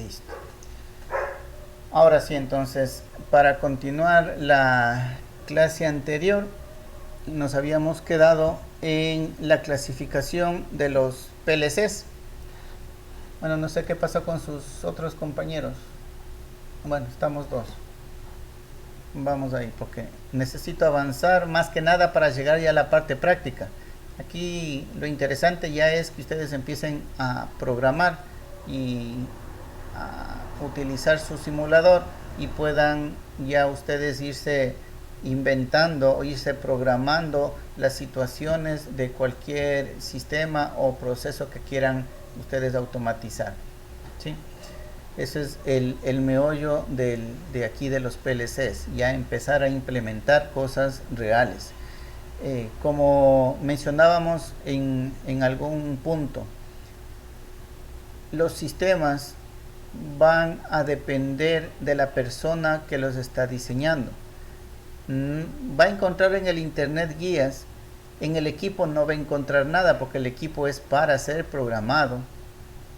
Listo. Ahora sí, entonces, para continuar la clase anterior, nos habíamos quedado en la clasificación de los PLCs. Bueno, no sé qué pasó con sus otros compañeros. Bueno, estamos dos. Vamos ahí, porque necesito avanzar más que nada para llegar ya a la parte práctica. Aquí lo interesante ya es que ustedes empiecen a programar y a utilizar su simulador y puedan ya ustedes irse inventando o irse programando las situaciones de cualquier sistema o proceso que quieran ustedes automatizar. ¿Sí? Ese es el meollo de aquí de los PLCs, ya empezar a implementar cosas reales. Como mencionábamos en algún punto, los sistemas van a depender de la persona que los está diseñando. Va a encontrar en el internet guías, en el equipo no va a encontrar nada porque el equipo es para ser programado,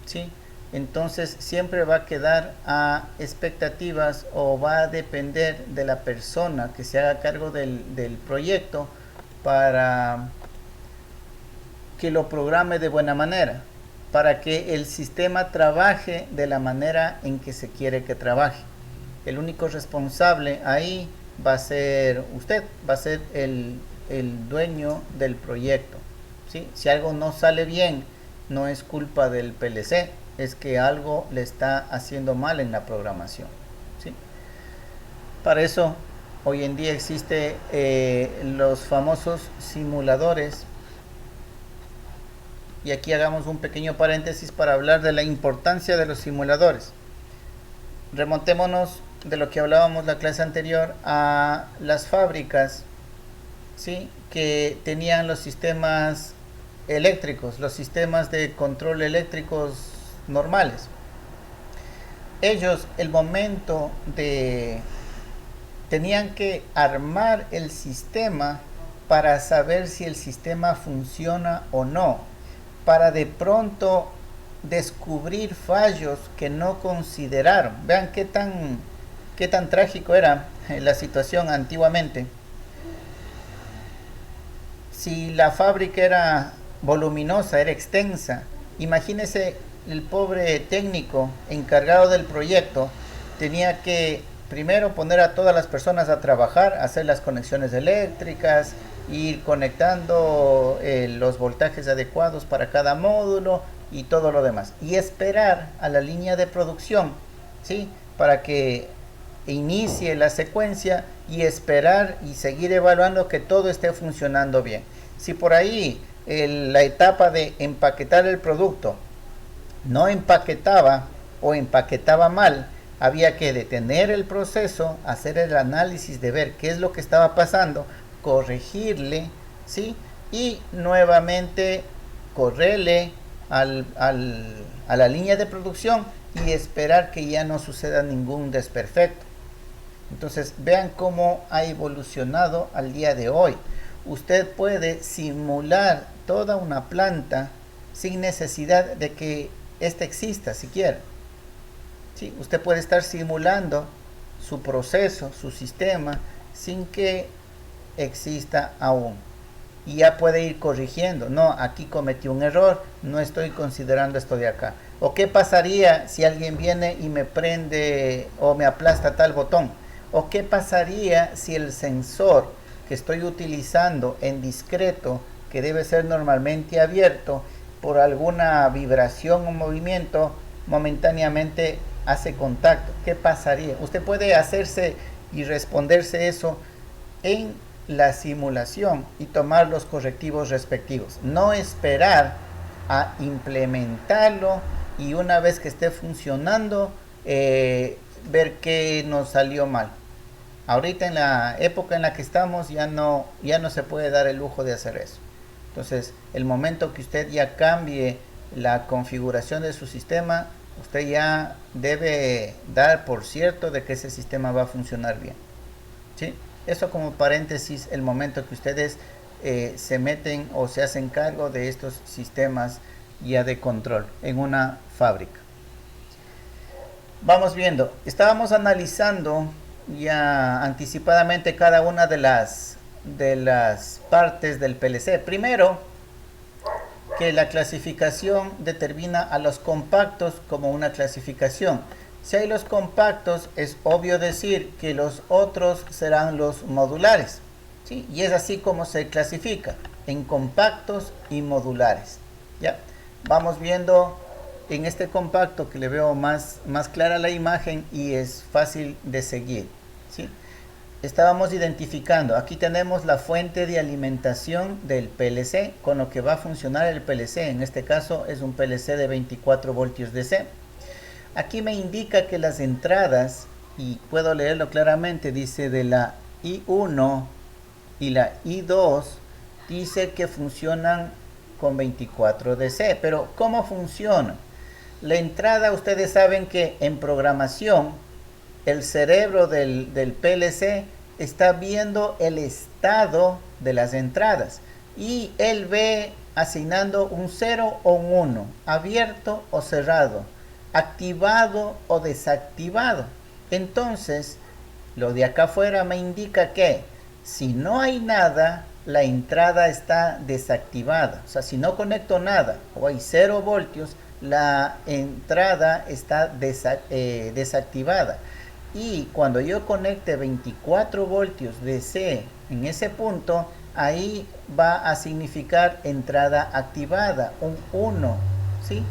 ¿sí? Entonces siempre va a quedar a expectativas o va a depender de la persona que se haga cargo del proyecto para que lo programe de buena manera, para que el sistema trabaje de la manera en que se quiere que trabaje. El único responsable ahí va a ser usted, va a ser el dueño del proyecto, ¿sí? Si algo no sale bien, no es culpa del PLC, es que algo le está haciendo mal en la programación, ¿sí? Para eso hoy en día existe los famosos simuladores. Y aquí hagamos un pequeño paréntesis para hablar de la importancia de los simuladores. Remontémonos de lo que hablábamos la clase anterior a las fábricas, ¿sí? Que tenían los sistemas eléctricos, los sistemas de control eléctricos normales. Ellos, el momento de tenían que armar el sistema para saber si el sistema funciona o no, para de pronto descubrir fallos que no consideraron. Vean qué tan trágico era la situación antiguamente. Si la fábrica era voluminosa, era extensa, imagínese el pobre técnico encargado del proyecto tenía que primero poner a todas las personas a trabajar, hacer las conexiones eléctricas, ir conectando los voltajes adecuados para cada módulo y todo lo demás. Y esperar a la línea de producción, ¿sí? Para que inicie la secuencia y esperar y seguir evaluando que todo esté funcionando bien. Si por ahí la etapa de empaquetar el producto no empaquetaba o empaquetaba mal, había que detener el proceso, hacer el análisis de ver qué es lo que estaba pasando, corregirle, ¿sí? Y nuevamente correrle a la línea de producción y esperar que ya no suceda ningún desperfecto. Entonces vean cómo ha evolucionado al día de hoy. Usted puede simular toda una planta sin necesidad de que ésta exista siquiera. ¿Sí? Usted puede estar simulando su proceso, su sistema, sin que exista aún. Y ya puede ir corrigiendo. No, aquí cometí un error, no estoy considerando esto de acá. ¿O qué pasaría si alguien viene y me prende o me aplasta tal botón? ¿O qué pasaría si el sensor que estoy utilizando en discreto, que debe ser normalmente abierto, por alguna vibración o movimiento, momentáneamente hace contacto? ¿Qué pasaría? Usted puede hacerse y responderse eso en la simulación y tomar los correctivos respectivos. No esperar a implementarlo y una vez que esté funcionando, ver qué nos salió mal. Ahorita en la época en la que estamos ya no se puede dar el lujo de hacer eso. Entonces, el momento que usted ya cambie la configuración de su sistema, usted ya debe dar por cierto de que ese sistema va a funcionar bien, ¿sí? Eso como paréntesis, el momento que ustedes se meten o se hacen cargo de estos sistemas ya de control en una fábrica. Vamos viendo, estábamos analizando ya anticipadamente cada una de las partes del PLC. Primero, que la clasificación determina a los compactos como una clasificación. Si hay los compactos, es obvio decir que los otros serán los modulares, ¿sí? Y es así como se clasifica, en compactos y modulares. ¿Ya? Vamos viendo en este compacto que le veo más clara la imagen y es fácil de seguir, ¿sí? Estábamos identificando, aquí tenemos la fuente de alimentación del PLC con lo que va a funcionar el PLC. En este caso es un PLC de 24 voltios DC. Aquí me indica que las entradas, y puedo leerlo claramente, dice de la I1 y la I2, dice que funcionan con 24 DC. Pero ¿cómo funciona? La entrada, ustedes saben que en programación el cerebro del PLC está viendo el estado de las entradas y él ve asignando un 0 o un 1, abierto o cerrado, activado o desactivado. Entonces, lo de acá afuera me indica que si no hay nada, la entrada está desactivada. O sea, si no conecto nada o hay 0 voltios, la entrada está desactivada. Y cuando yo conecte 24 voltios DC en ese punto, ahí va a significar entrada activada, un 1, ¿sí?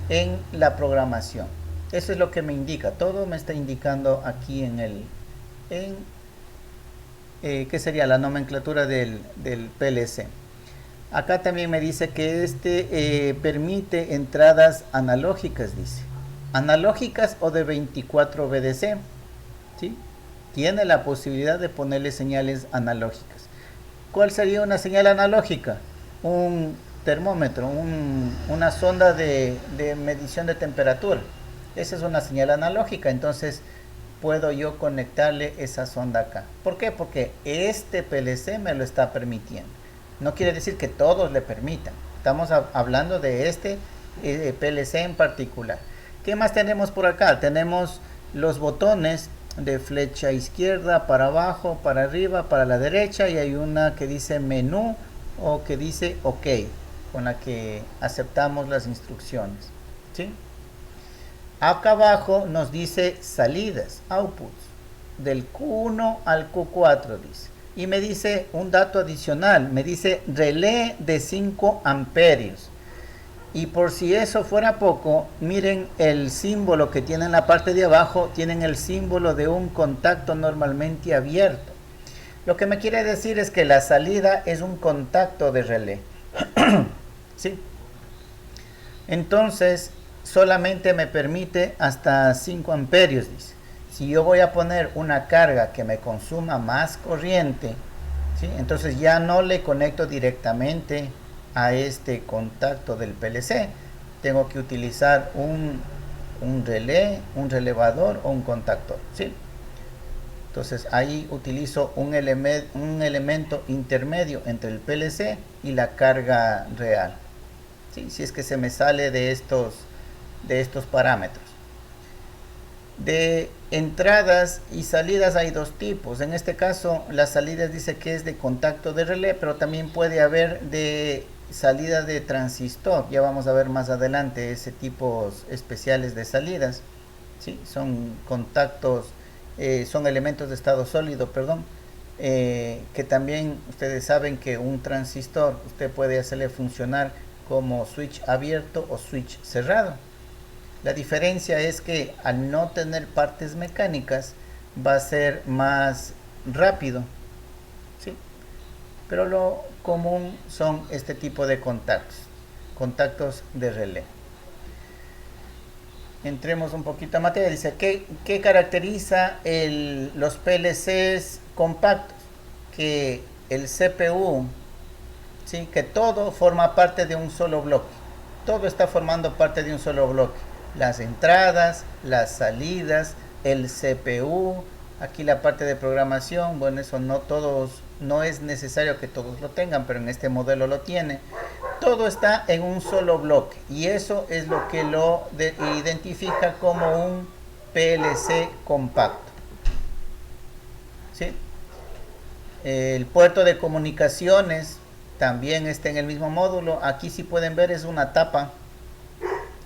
En la programación. Eso es lo que me indica. Todo me está indicando aquí ¿qué sería la nomenclatura del PLC? Acá también me dice que permite entradas analógicas, dice. Analógicas o de 24 VDC, ¿sí? Tiene la posibilidad de ponerle señales analógicas. ¿Cuál sería una señal analógica? Un termómetro, una sonda de medición de temperatura. Esa es una señal analógica, entonces puedo yo conectarle esa sonda acá. ¿Por qué? Porque este PLC me lo está permitiendo. No quiere decir que todos le permitan. Estamos hablando de este PLC en particular. ¿Qué más tenemos por acá? Tenemos los botones de flecha izquierda, para abajo, para arriba, para la derecha, y hay una que dice menú o que dice OK, con la que aceptamos las instrucciones, ¿sí? Acá abajo nos dice salidas, outputs, del Q1 al Q4, dice. Y me dice un dato adicional, me dice relé de 5 amperios. Y por si eso fuera poco, miren el símbolo que tiene en la parte de abajo, tienen el símbolo de un contacto normalmente abierto. Lo que me quiere decir es que la salida es un contacto de relé. ¿Sí? Entonces, solamente me permite hasta 5 amperios, dice. Si yo voy a poner una carga que me consuma más corriente, ¿sí? Entonces ya no le conecto directamente a este contacto del PLC. Tengo que utilizar un relé, un relevador o un contactor, ¿sí? Entonces ahí utilizo un elemento intermedio entre el PLC y la carga real, ¿sí? Si es que se me sale de estos parámetros. De entradas y salidas hay dos tipos. En este caso, las salidas dice que es de contacto de relé, pero también puede haber de salida de transistor. Ya vamos a ver más adelante ese tipos especiales de salidas, ¿sí? Son contactos, son elementos de estado sólido, perdón, que también ustedes saben que un transistor usted puede hacerle funcionar como switch abierto o switch cerrado. La diferencia es que al no tener partes mecánicas va a ser más rápido, ¿sí? Pero lo común son este tipo de contactos de relé. Entremos un poquito en materia. Dice, ¿qué caracteriza los PLCs compactos? Que el CPU, ¿sí? Que todo forma parte de un solo bloque. Todo está formando parte de un solo bloque. Las entradas, las salidas, el CPU, aquí la parte de programación, bueno, eso no todos no es necesario que todos lo tengan, pero en este modelo lo tiene. Todo está en un solo bloque y eso es lo que lo identifica como un PLC compacto. ¿Sí? El puerto de comunicaciones también está en el mismo módulo. Aquí, si pueden ver, es una tapa.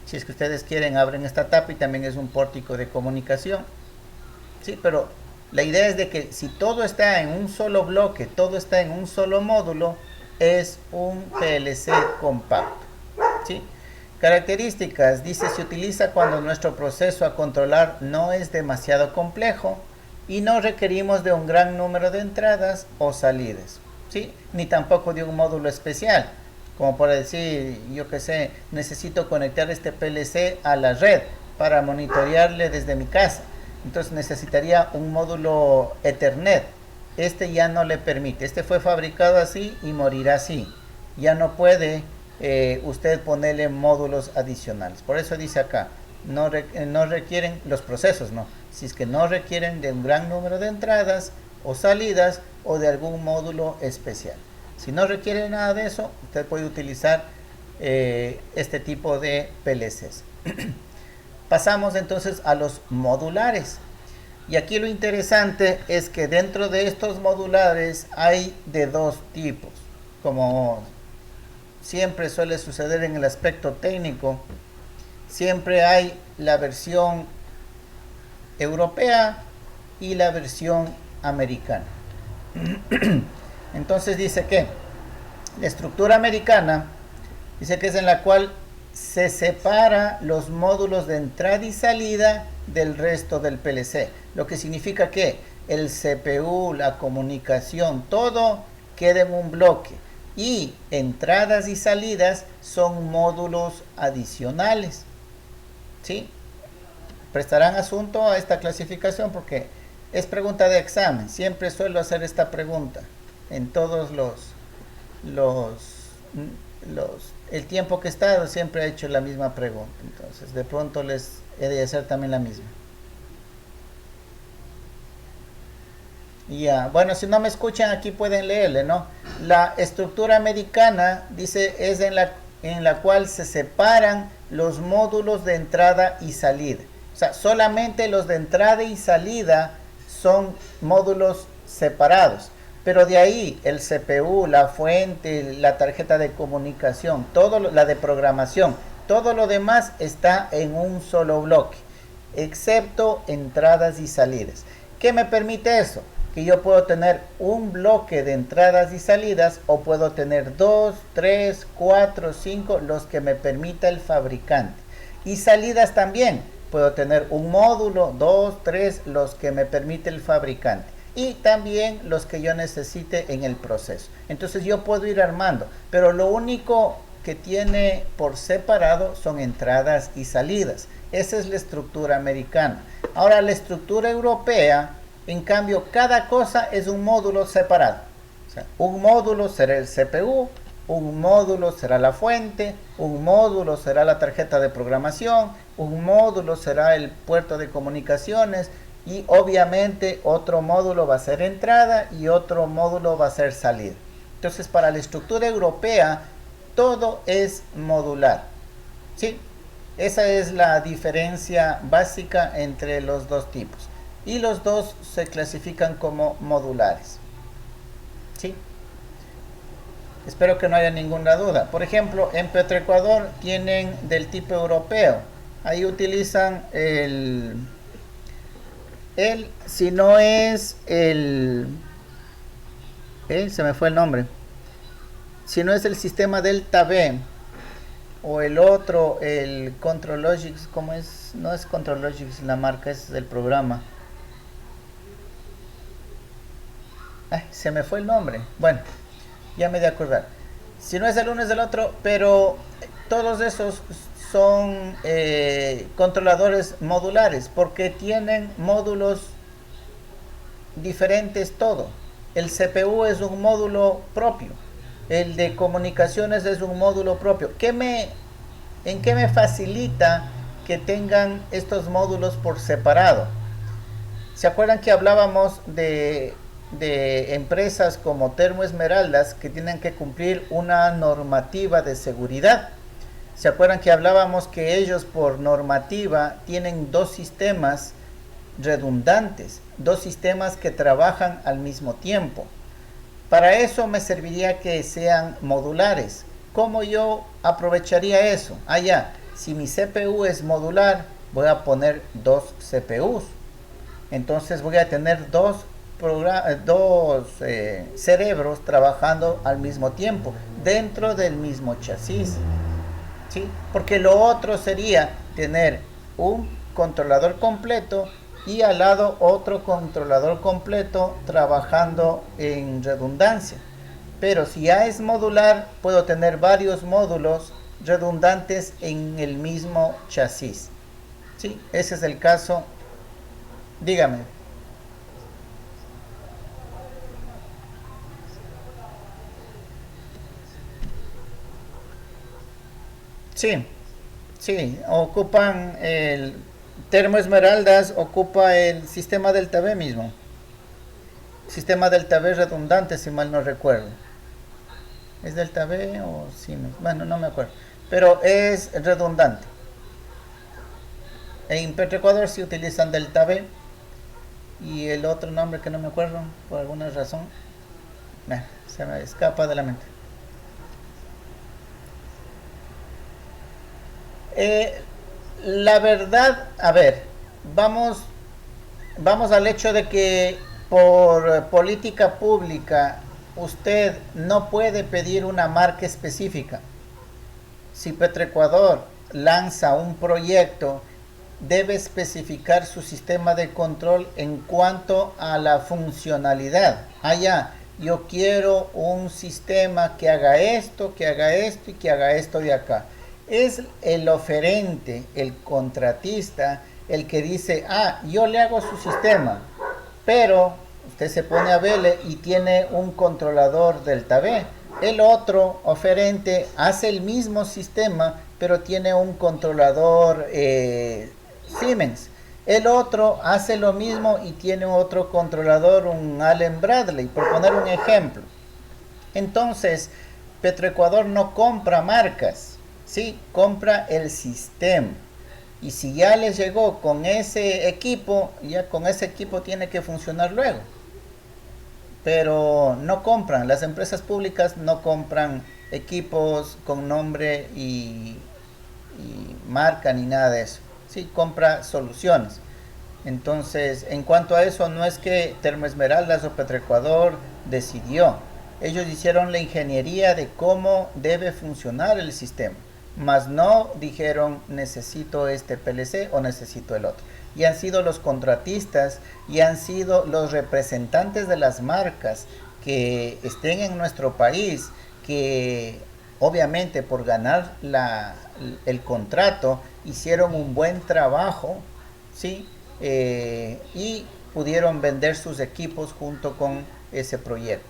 Si es que ustedes quieren, abren esta tapa y también es un pórtico de comunicación. Sí, pero la idea es de que si todo está en un solo bloque, todo está en un solo módulo, es un PLC compacto. ¿Sí? Características, dice, se utiliza cuando nuestro proceso a controlar no es demasiado complejo y no requerimos de un gran número de entradas o salidas, ¿sí? Ni tampoco de un módulo especial, como por decir, yo que sé, necesito conectar este PLC a la red para monitorearle desde mi casa. Entonces necesitaría un módulo Ethernet. Este ya no le permite. Este fue fabricado así y morirá así. Ya no puede usted ponerle módulos adicionales. Por eso dice acá, no requieren los procesos, no. Si es que no requieren de un gran número de entradas o salidas o de algún módulo especial. Si no requiere nada de eso, usted puede utilizar este tipo de PLCs. Pasamos entonces a los modulares. Y aquí lo interesante es que dentro de estos modulares hay de dos tipos. Como siempre suele suceder en el aspecto técnico, siempre hay la versión europea y la versión americana. Entonces dice que la estructura americana dice que es en la cual se separa los módulos de entrada y salida del resto del PLC, lo que significa que el CPU, la comunicación, todo queda en un bloque y entradas y salidas son módulos adicionales. ¿Sí? Prestarán asunto a esta clasificación porque es pregunta de examen. Siempre suelo hacer esta pregunta en todos el tiempo que he estado, siempre he hecho la misma pregunta. Entonces, de pronto les he de hacer también la misma. Ya, bueno, si no me escuchan aquí pueden leerle, ¿no? La estructura americana dice es en la cual se separan los módulos de entrada y salida. O sea, solamente los de entrada y salida son módulos separados. Pero de ahí el CPU, la fuente, la tarjeta de comunicación, la de programación, todo lo demás está en un solo bloque, excepto entradas y salidas. ¿Qué me permite eso? Que yo puedo tener un bloque de entradas y salidas o puedo tener 2, 3, 4, 5, los que me permita el fabricante. Y salidas también, puedo tener un módulo, 2, 3, los que me permite el fabricante. Y también los que yo necesite en el proceso. Entonces yo puedo ir armando, pero lo único que tiene por separado son entradas y salidas. Esa es la estructura americana. Ahora la estructura europea, en cambio, cada cosa es un módulo separado. O sea, un módulo será el CPU, un módulo será la fuente, un módulo será la tarjeta de programación, un módulo será el puerto de comunicaciones y obviamente otro módulo va a ser entrada y otro módulo va a ser salida. Entonces, para la estructura europea, todo es modular. ¿Sí? Esa es la diferencia básica entre los dos tipos. Y los dos se clasifican como modulares. ¿Sí? Espero que no haya ninguna duda. Por ejemplo, en Petroecuador tienen del tipo europeo. Ahí utilizan si no es se me fue el nombre. Si no es el sistema Delta V o el otro, el ControlLogix, ¿cómo es? No es ControlLogix la marca, es del programa. Ay, se me fue el nombre. Bueno, ya me he de acordar. Si no es el uno es el otro, pero todos esos son controladores modulares porque tienen módulos diferentes todo. El CPU es un módulo propio. El de comunicaciones es un módulo propio. ¿En qué me facilita que tengan estos módulos por separado? ¿Se acuerdan que hablábamos de de empresas como Termo Esmeraldas que tienen que cumplir una normativa de seguridad. ¿Se acuerdan que hablábamos que ellos por normativa tienen dos sistemas redundantes, dos sistemas que trabajan al mismo tiempo? Para eso me serviría que sean modulares. ¿Cómo yo aprovecharía eso? Si mi CPU es modular, voy a poner dos CPUs. Entonces voy a tener dos cerebros trabajando al mismo tiempo, dentro del mismo chasis. ¿Sí? Porque lo otro sería tener un controlador completo y al lado otro controlador completo trabajando en redundancia. Pero si ya es modular, puedo tener varios módulos redundantes en el mismo chasis. ¿Sí? Ese es el caso. Dígame. Sí, sí, ocupan el Termo Esmeraldas, ocupa el sistema Delta V mismo. Sistema Delta V redundante, si mal no recuerdo. ¿Es Delta V o Siemens? Bueno, no me acuerdo. Pero es redundante. En Petroecuador sí utilizan Delta V. Y el otro nombre que no me acuerdo, por alguna razón, se me escapa de la mente. Eh, la verdad, a ver, vamos, vamos al hecho de que por política pública usted no puede pedir una marca específica. Si Petroecuador lanza un proyecto, debe especificar su sistema de control en cuanto a la funcionalidad. Yo quiero un sistema que haga esto y que haga esto de acá. Es el oferente, el contratista, el que dice, yo le hago su sistema, pero usted se pone a verle y tiene un controlador Delta V. El otro oferente hace el mismo sistema, pero tiene un controlador Siemens. El otro hace lo mismo y tiene otro controlador, un Allen Bradley, por poner un ejemplo. Entonces, Petroecuador no compra marcas, ¿sí? Compra el sistema. Y si ya les llegó con ese equipo, ya con ese equipo tiene que funcionar luego. Pero no compran, las empresas públicas no compran equipos con nombre y marca ni nada de eso. Sí, compra soluciones. Entonces, en cuanto a eso, no es que Termoesmeraldas o Petroecuador decidió. Ellos hicieron la ingeniería de cómo debe funcionar el sistema. Mas no dijeron necesito este PLC o necesito el otro. Y han sido los contratistas y han sido los representantes de las marcas que estén en nuestro país, que obviamente por ganar el contrato hicieron un buen trabajo, ¿sí? Y pudieron vender sus equipos junto con ese proyecto.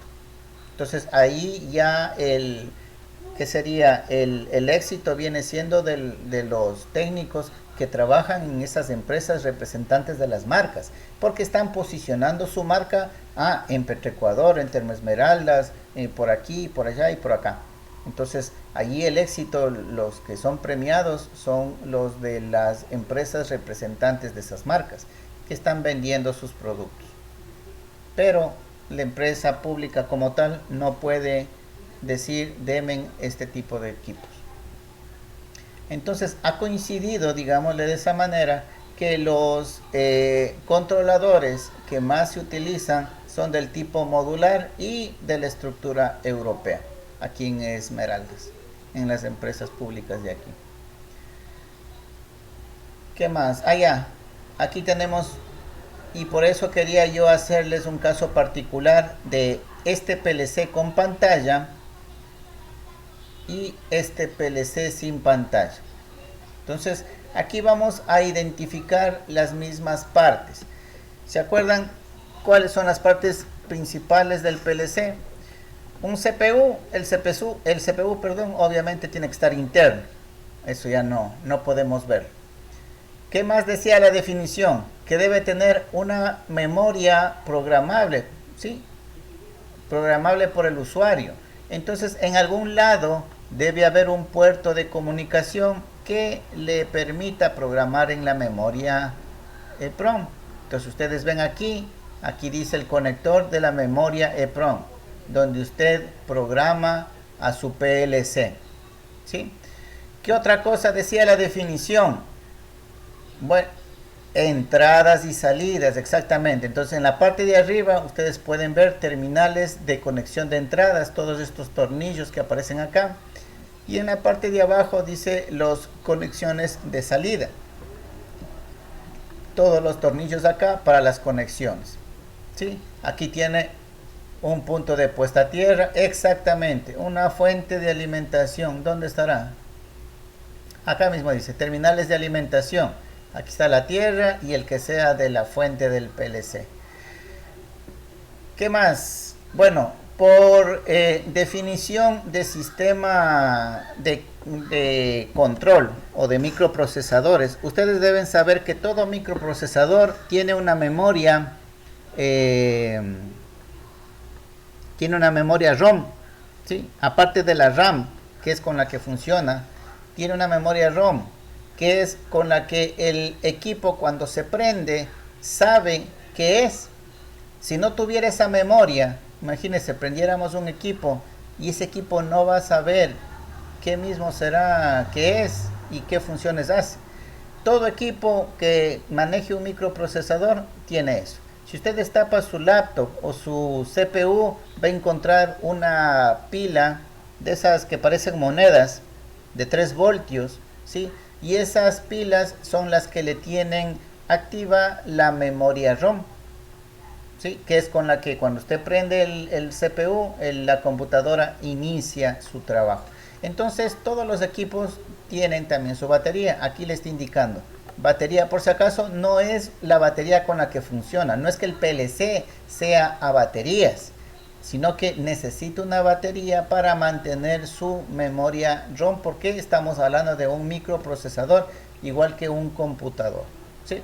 Entonces ahí ya ¿qué sería? El éxito viene siendo de los técnicos que trabajan en esas empresas representantes de las marcas, porque están posicionando su marca en Petroecuador, en Termoesmeraldas, por aquí, por allá y por acá. Entonces, allí el éxito, los que son premiados son los de las empresas representantes de esas marcas, que están vendiendo sus productos. Pero la empresa pública como tal no puede decir, demen este tipo de equipos. Entonces, ha coincidido, digámosle de esa manera, que los controladores que más se utilizan son del tipo modular y de la estructura europea, aquí en Esmeraldas, en las empresas públicas de aquí. ¿Qué más? Aquí tenemos, y por eso quería yo hacerles un caso particular de este PLC con pantalla y este PLC sin pantalla. Entonces, aquí vamos a identificar las mismas partes. ¿Se acuerdan cuáles son las partes principales del PLC? Un CPU, el CPU, perdón, obviamente tiene que estar interno. Eso ya no podemos ver. ¿Qué más decía la definición? Que debe tener una memoria programable, ¿sí? programable por el usuario. Entonces, en algún lado debe haber un puerto de comunicación que le permita programar en la memoria EEPROM. Entonces, ustedes ven aquí dice el conector de la memoria EEPROM, donde usted programa a su PLC. ¿Sí? ¿Qué otra cosa decía la definición? Bueno, entradas y salidas, exactamente. Entonces, en la parte de arriba ustedes pueden ver terminales de conexión de entradas, todos estos tornillos que aparecen acá. Y en la parte de abajo dice las conexiones de salida. Todos los tornillos acá para las conexiones. ¿Sí? Aquí tiene un punto de puesta a tierra, exactamente, una fuente de alimentación. ¿Dónde estará? Acá mismo dice terminales de alimentación. Aquí está la tierra y el que sea de la fuente del PLC. ¿Qué más? Bueno, por definición de sistema de control o de microprocesadores, ustedes deben saber que todo microprocesador tiene una memoria ROM, ¿sí? Aparte de la RAM, que es con la que funciona, tiene una memoria ROM, que es con la que el equipo cuando se prende sabe qué es. Si no tuviera esa memoria, imagínense, prendiéramos un equipo y ese equipo no va a saber qué mismo será, qué es y qué funciones hace. Todo equipo que maneje un microprocesador tiene eso. Si usted destapa su laptop o su CPU, va a encontrar una pila de esas que parecen monedas de 3 voltios, ¿sí? Y esas pilas son las que le tienen activa la memoria ROM, ¿sí? Que es con la que cuando usted prende el CPU, la computadora inicia su trabajo. Entonces todos los equipos tienen también su batería. Aquí le está indicando batería, por si acaso, no es la batería con la que funciona. No es que el PLC sea a baterías, sino que necesita una batería para mantener su memoria ROM, porque estamos hablando de un microprocesador igual que un computador, ¿sí?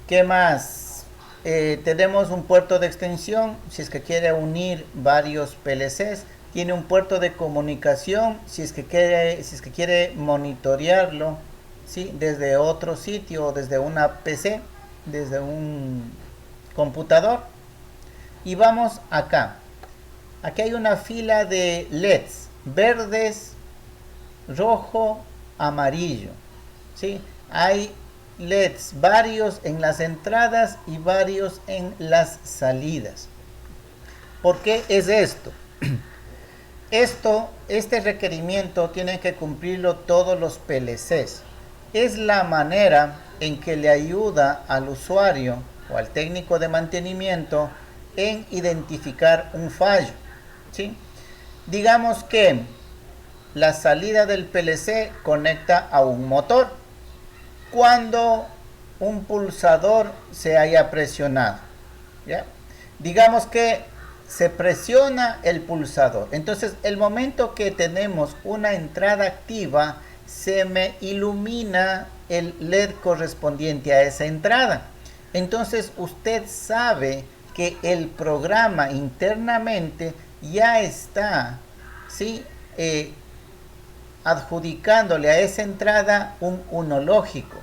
¿Qué más? Tenemos un puerto de extensión si es que quiere unir varios PLCs. Tiene un puerto de comunicación si es que quiere monitorearlo, ¿sí? Desde otro sitio o desde una PC, desde un computador. Y vamos acá. Aquí hay una fila de LEDs verdes, rojo, amarillo, ¿sí? Hay LEDs varios en las entradas y varios en las salidas. ¿Por qué es esto? Este requerimiento tienen que cumplirlo todos los PLCs. Es la manera en que le ayuda al usuario o al técnico de mantenimiento en identificar un fallo, ¿sí? Digamos que la salida del PLC conecta a un motor cuando un pulsador se haya presionado, ¿ya? Digamos que se presiona el pulsador. Entonces, el momento que tenemos una entrada activa, se me ilumina el LED correspondiente a esa entrada. Entonces, usted sabe que el programa internamente ya está, ¿sí? Adjudicándole a esa entrada un 1 lógico,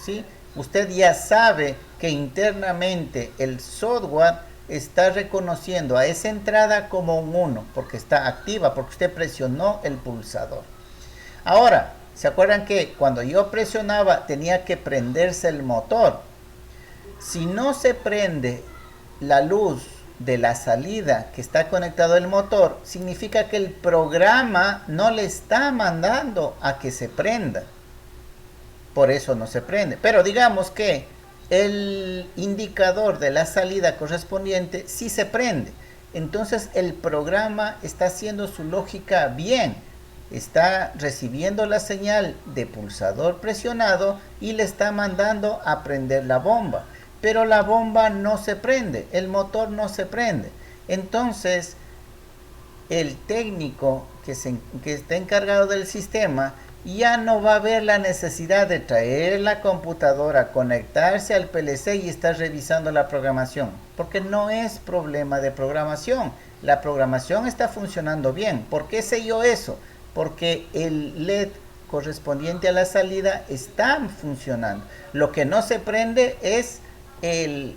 ¿sí? Usted ya sabe que internamente el software está reconociendo a esa entrada como un 1, porque está activa, porque usted presionó el pulsador. Ahora, ¿se acuerdan que cuando yo presionaba tenía que prenderse el motor? Si no se prende la luz de la salida que está conectado al motor, significa que el programa no le está mandando a que se prenda. Por eso no se prende. Pero digamos que el indicador de la salida correspondiente sí se prende. Entonces el programa está haciendo su lógica bien. Está recibiendo la señal de pulsador presionado y le está mandando a prender la bomba. Pero la bomba no se prende, el motor no se prende. Entonces el técnico que está encargado del sistema ya no va a haber la necesidad de traer la computadora, conectarse al PLC y estar revisando la programación, porque no es problema de programación, la programación está funcionando bien. ¿Por qué sé yo eso? Porque el LED correspondiente a la salida está funcionando. Lo que no se prende es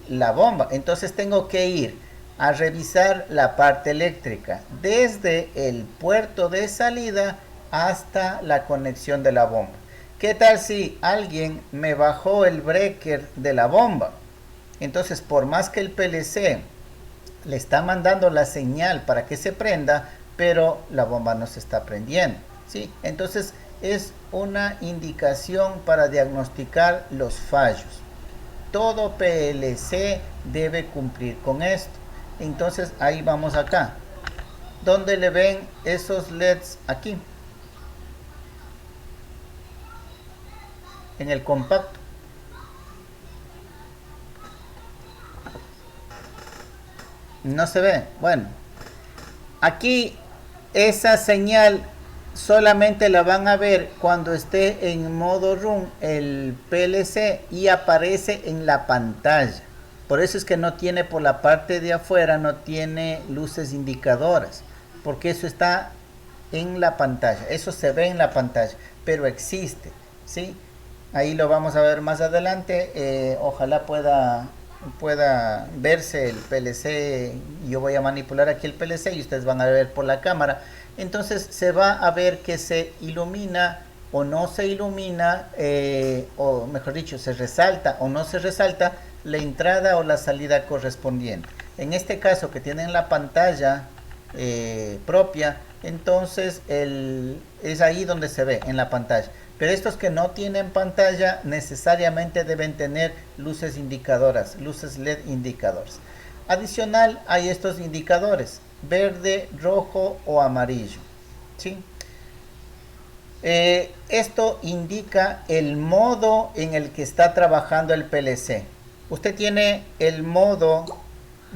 la bomba. Entonces tengo que ir a revisar la parte eléctrica desde el puerto de salida hasta la conexión de la bomba. ¿Qué tal si alguien me bajó el breaker de la bomba? Entonces, por más que el PLC le está mandando la señal para que se prenda, pero la bomba no se está prendiendo, ¿sí? Entonces, es una indicación para diagnosticar los fallos. Todo PLC debe cumplir con esto. Entonces, ahí vamos acá. ¿Dónde le ven esos LEDs? Aquí. En el compacto. No se ve. Bueno, aquí esa señal solamente la van a ver cuando esté en modo run el PLC y aparece en la pantalla. Por eso es que no tiene, por la parte de afuera, no tiene luces indicadoras, porque eso está en la pantalla, eso se ve en la pantalla, pero existe, ¿sí? Ahí lo vamos a ver más adelante. Ojalá pueda verse el PLC. Yo voy a manipular aquí el PLC y ustedes van a ver por la cámara. Entonces se va a ver que se ilumina o no se ilumina, o mejor dicho, se resalta o no se resalta la entrada o la salida correspondiente. En este caso, que tienen la pantalla propia, entonces es ahí donde se ve, en la pantalla. Pero estos que no tienen pantalla necesariamente deben tener luces indicadoras, luces LED indicadores. Adicional, hay estos indicadores, verde, rojo o amarillo, ¿sí? Esto indica el modo en el que está trabajando el PLC. Usted tiene el modo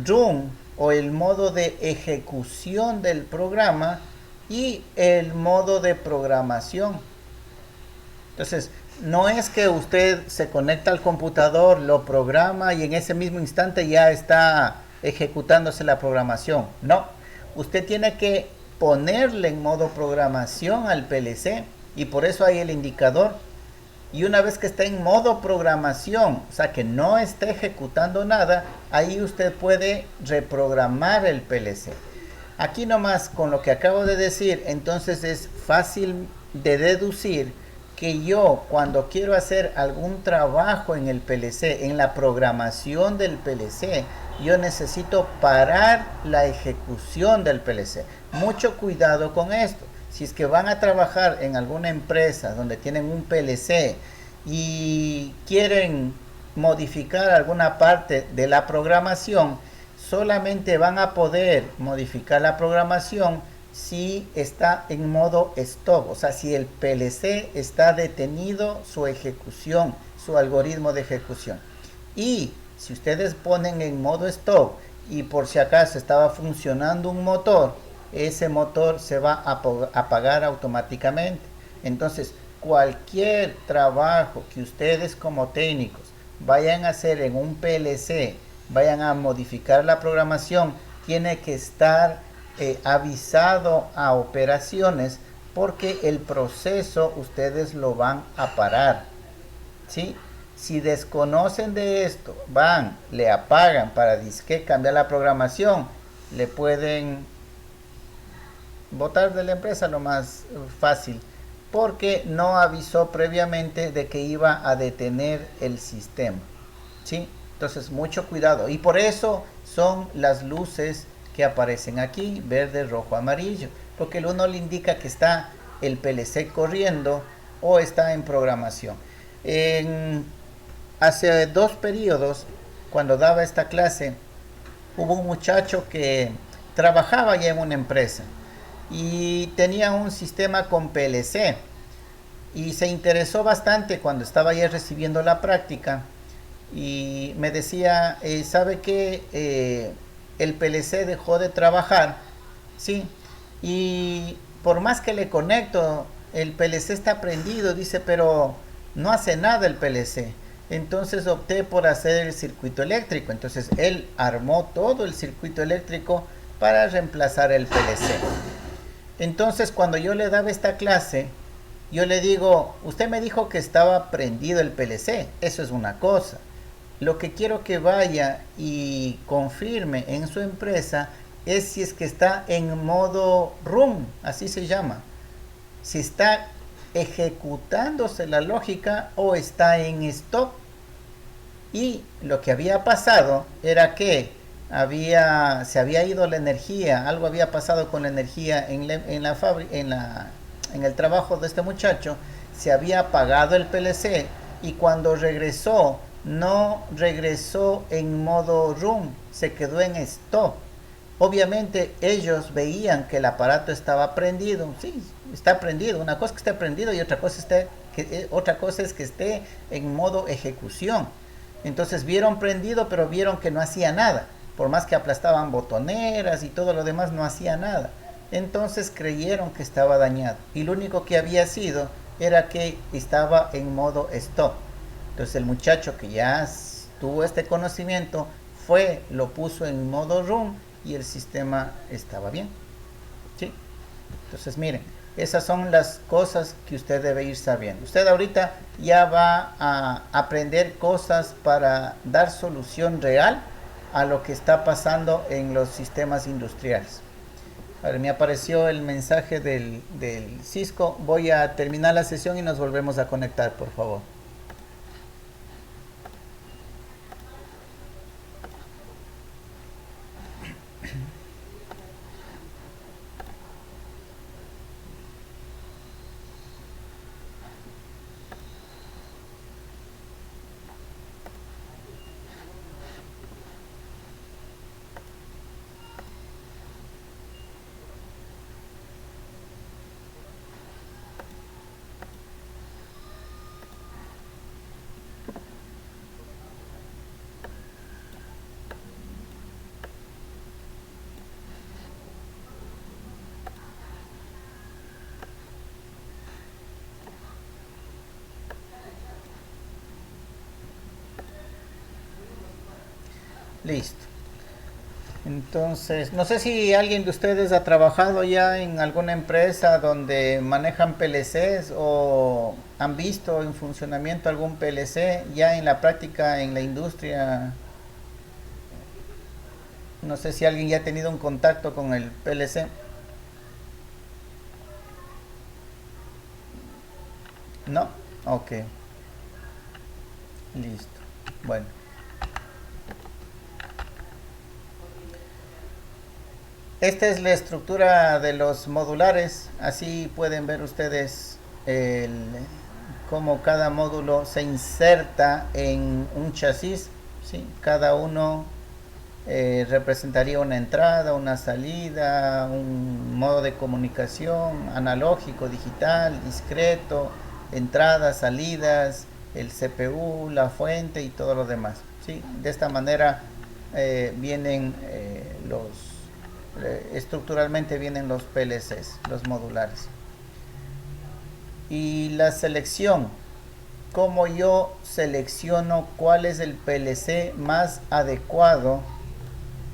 run o el modo de ejecución del programa y el modo de programación. Entonces, no es que usted se conecta al computador, lo programa y en ese mismo instante ya está ejecutándose la programación. No, usted tiene que ponerle en modo programación al PLC y por eso hay el indicador. Y una vez que está en modo programación, o sea que no está ejecutando nada, ahí usted puede reprogramar el PLC. Aquí nomás con lo que acabo de decir, entonces es fácil de deducir que yo cuando quiero hacer algún trabajo en el PLC, en la programación del PLC, yo necesito parar la ejecución del PLC. Mucho cuidado con esto. Si es que van a trabajar en alguna empresa donde tienen un PLC y quieren modificar alguna parte de la programación, solamente van a poder modificar la programación si está en modo stop, o sea, si el PLC está detenido su ejecución, su algoritmo de ejecución. Y si ustedes ponen en modo stop y por si acaso estaba funcionando un motor, ese motor se va a apagar automáticamente. Entonces, cualquier trabajo que ustedes como técnicos vayan a hacer en un PLC, vayan a modificar la programación, tiene que estar avisado a operaciones porque el proceso ustedes lo van a parar, ¿sí? Si desconocen de esto, van, le apagan para disque cambiar la programación, le pueden botar de la empresa lo más fácil porque no avisó previamente de que iba a detener el sistema, ¿sí? Entonces mucho cuidado y por eso son las luces que aparecen aquí, verde, rojo, amarillo, porque el uno le indica que está el PLC corriendo o está en programación. Hace 2 periodos, cuando daba esta clase, hubo un muchacho que trabajaba ya en una empresa y tenía un sistema con PLC y se interesó bastante cuando estaba ya recibiendo la práctica y me decía, ¿sabe qué? El PLC dejó de trabajar, ¿sí? Y por más que le conecto, el PLC está prendido, dice, pero no hace nada el PLC. Entonces opté por hacer el circuito eléctrico. Entonces él armó todo el circuito eléctrico para reemplazar el PLC. Entonces, cuando yo le daba esta clase, yo le digo, usted me dijo que estaba prendido el PLC, eso es una cosa. Lo que quiero que vaya y confirme en su empresa es si es que está en modo run, así se llama. Si está ejecutándose la lógica o está en stop. Y lo que había pasado era que se había ido la energía, algo había pasado con la energía en el trabajo de este muchacho, se había apagado el PLC y cuando regresó, no regresó en modo run, se quedó en stop. Obviamente ellos veían que el aparato estaba prendido, sí, está prendido, una cosa es que esté prendido y otra cosa es que esté en modo ejecución. Entonces vieron prendido, pero vieron que no hacía nada. Por más que aplastaban botoneras y todo lo demás, no hacía nada. Entonces creyeron que estaba dañado. Y lo único que había sido era que estaba en modo stop. Entonces el muchacho que ya tuvo este conocimiento lo puso en modo run y el sistema estaba bien. ¿Sí? Entonces miren, esas son las cosas que usted debe ir sabiendo. Usted ahorita ya va a aprender cosas para dar solución real a lo que está pasando en los sistemas industriales. A ver, me apareció el mensaje del Cisco. Voy a terminar la sesión y nos volvemos a conectar, por favor. Listo. Entonces, no sé si alguien de ustedes ha trabajado ya en alguna empresa donde manejan PLCs o han visto en funcionamiento algún PLC ya en la práctica en la industria. No sé si alguien ya ha tenido un contacto con el PLC. ¿No? Ok, listo. Bueno. Esta es la estructura de los modulares. Así pueden ver ustedes cómo cada módulo se inserta en un chasis. ¿Sí? Cada uno representaría una entrada, una salida, un modo de comunicación analógico, digital, discreto, entradas, salidas, el CPU, la fuente y todo lo demás. ¿Sí? De esta manera vienen estructuralmente vienen los PLCs, los modulares. Y la selección, cómo yo selecciono cuál es el PLC más adecuado,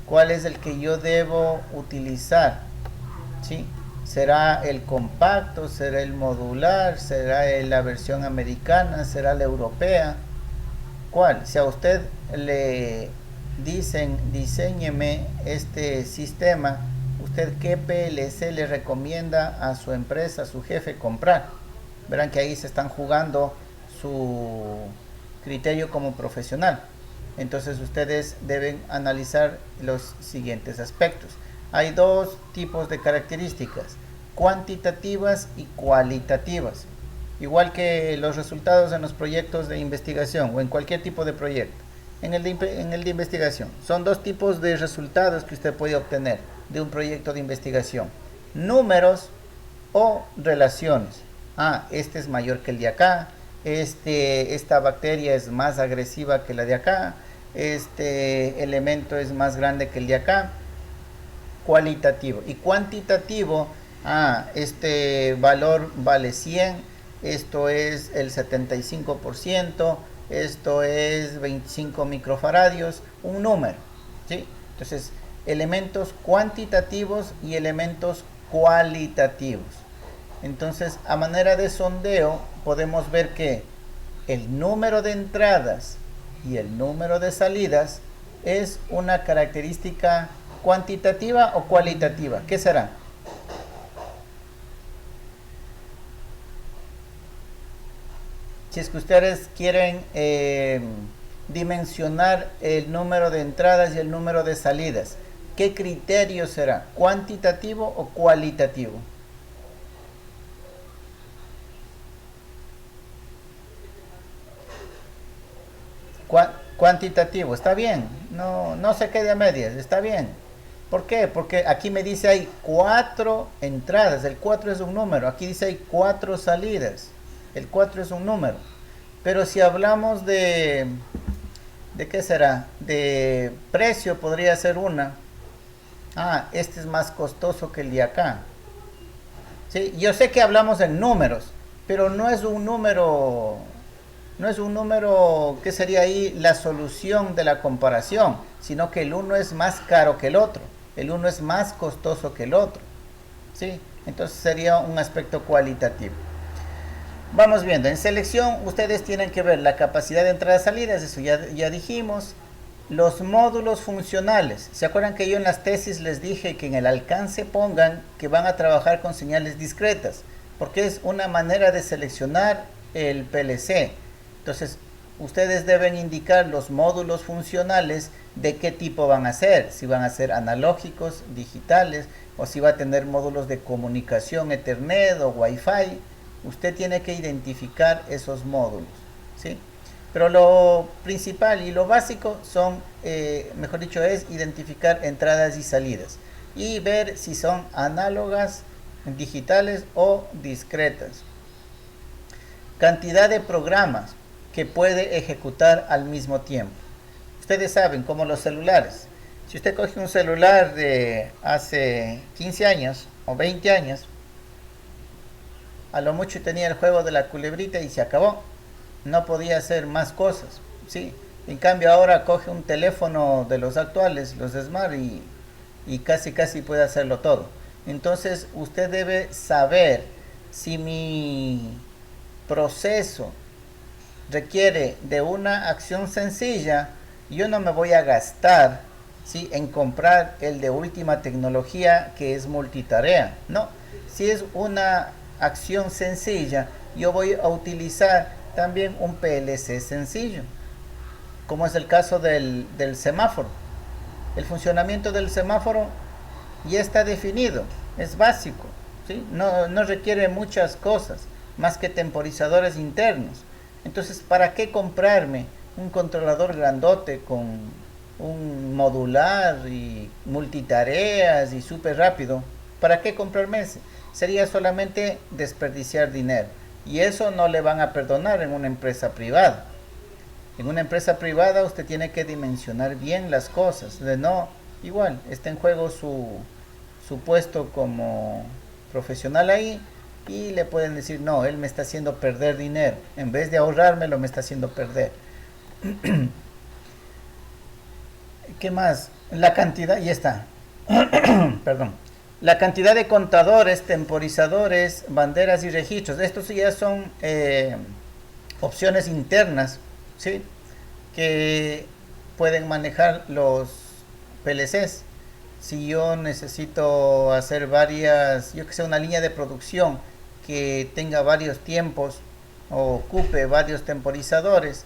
cuál es el que yo debo utilizar. ¿Sí? ¿Será el compacto? ¿Será el modular? ¿Será la versión americana? ¿Será la europea? ¿Cuál? Si a usted le dicen diséñeme este sistema, ¿usted qué PLC le recomienda a su empresa, a su jefe comprar? Verán que ahí se están jugando su criterio como profesional. Entonces ustedes deben analizar los siguientes aspectos. Hay dos tipos de características, cuantitativas y cualitativas. Igual que los resultados en los proyectos de investigación o en cualquier tipo de proyecto. En el de investigación, son dos tipos de resultados que usted puede obtener de un proyecto de investigación: números o relaciones. Este es mayor que el de acá, esta bacteria es más agresiva que la de acá, este elemento es más grande que el de acá. Cualitativo. Y cuantitativo, este valor vale 100, esto es el 75%, esto es 25 microfaradios, un número, ¿sí? Entonces, elementos cuantitativos y elementos cualitativos. Entonces, a manera de sondeo, podemos ver que el número de entradas y el número de salidas es una característica cuantitativa o cualitativa. ¿Qué será? Si es que ustedes quieren dimensionar el número de entradas y el número de salidas, ¿qué criterio será? ¿Cuantitativo o cualitativo? Cuantitativo, está bien, no se quede a medias, está bien. ¿Por qué? Porque aquí me dice hay 4 entradas, el 4 es un número, aquí dice hay 4 salidas, el 4 es un número. Pero si hablamos ¿de qué será? De precio podría ser una. Ah, este es más costoso que el de acá. Sí, yo sé que hablamos en números, pero no es un número que sería ahí la solución de la comparación, sino que el uno es más caro que el otro, el uno es más costoso que el otro. ¿Sí? Entonces sería un aspecto cualitativo. Vamos viendo, en selección ustedes tienen que ver la capacidad de entrada y salidas, eso ya dijimos. Los módulos funcionales, ¿se acuerdan que yo en las tesis les dije que en el alcance pongan que van a trabajar con señales discretas? Porque es una manera de seleccionar el PLC. Entonces, ustedes deben indicar los módulos funcionales de qué tipo van a ser, si van a ser analógicos, digitales, o si va a tener módulos de comunicación Ethernet o Wi-Fi. Usted tiene que identificar esos módulos, ¿sí? Pero lo principal y lo básico son, mejor dicho, es identificar entradas y salidas y ver si son análogas, digitales o discretas. Cantidad de programas que puede ejecutar al mismo tiempo. Ustedes saben, como los celulares. Si usted coge un celular de hace 15 años o 20 años, a lo mucho tenía el juego de la culebrita y se acabó. No podía hacer más cosas, ¿sí? En cambio ahora coge un teléfono de los actuales, los Smart, y casi puede hacerlo todo. Entonces usted debe saber si mi proceso requiere de una acción sencilla, yo no me voy a gastar, ¿sí?, en comprar el de última tecnología que es multitarea. No, si es una acción sencilla, yo voy a utilizar también un PLC sencillo, como es el caso del semáforo. El funcionamiento del semáforo ya está definido, es básico, ¿sí? No requiere muchas cosas, más que temporizadores internos. Entonces, ¿para qué comprarme un controlador grandote con un modular y multitareas y súper rápido? ¿Para qué comprarme ese? Sería solamente desperdiciar dinero. Y eso no le van a perdonar en una empresa privada. En una empresa privada usted tiene que dimensionar bien las cosas. De no, igual, está en juego su puesto como profesional ahí, y le pueden decir, no, él me está haciendo perder dinero. En vez de ahorrármelo, me está haciendo perder. ¿Qué más? La cantidad, y está. Perdón. La cantidad de contadores, temporizadores, banderas y registros. Estos ya son opciones internas, ¿sí?, que pueden manejar los PLCs. Si yo necesito hacer varias, yo que sé, una línea de producción que tenga varios tiempos o ocupe varios temporizadores,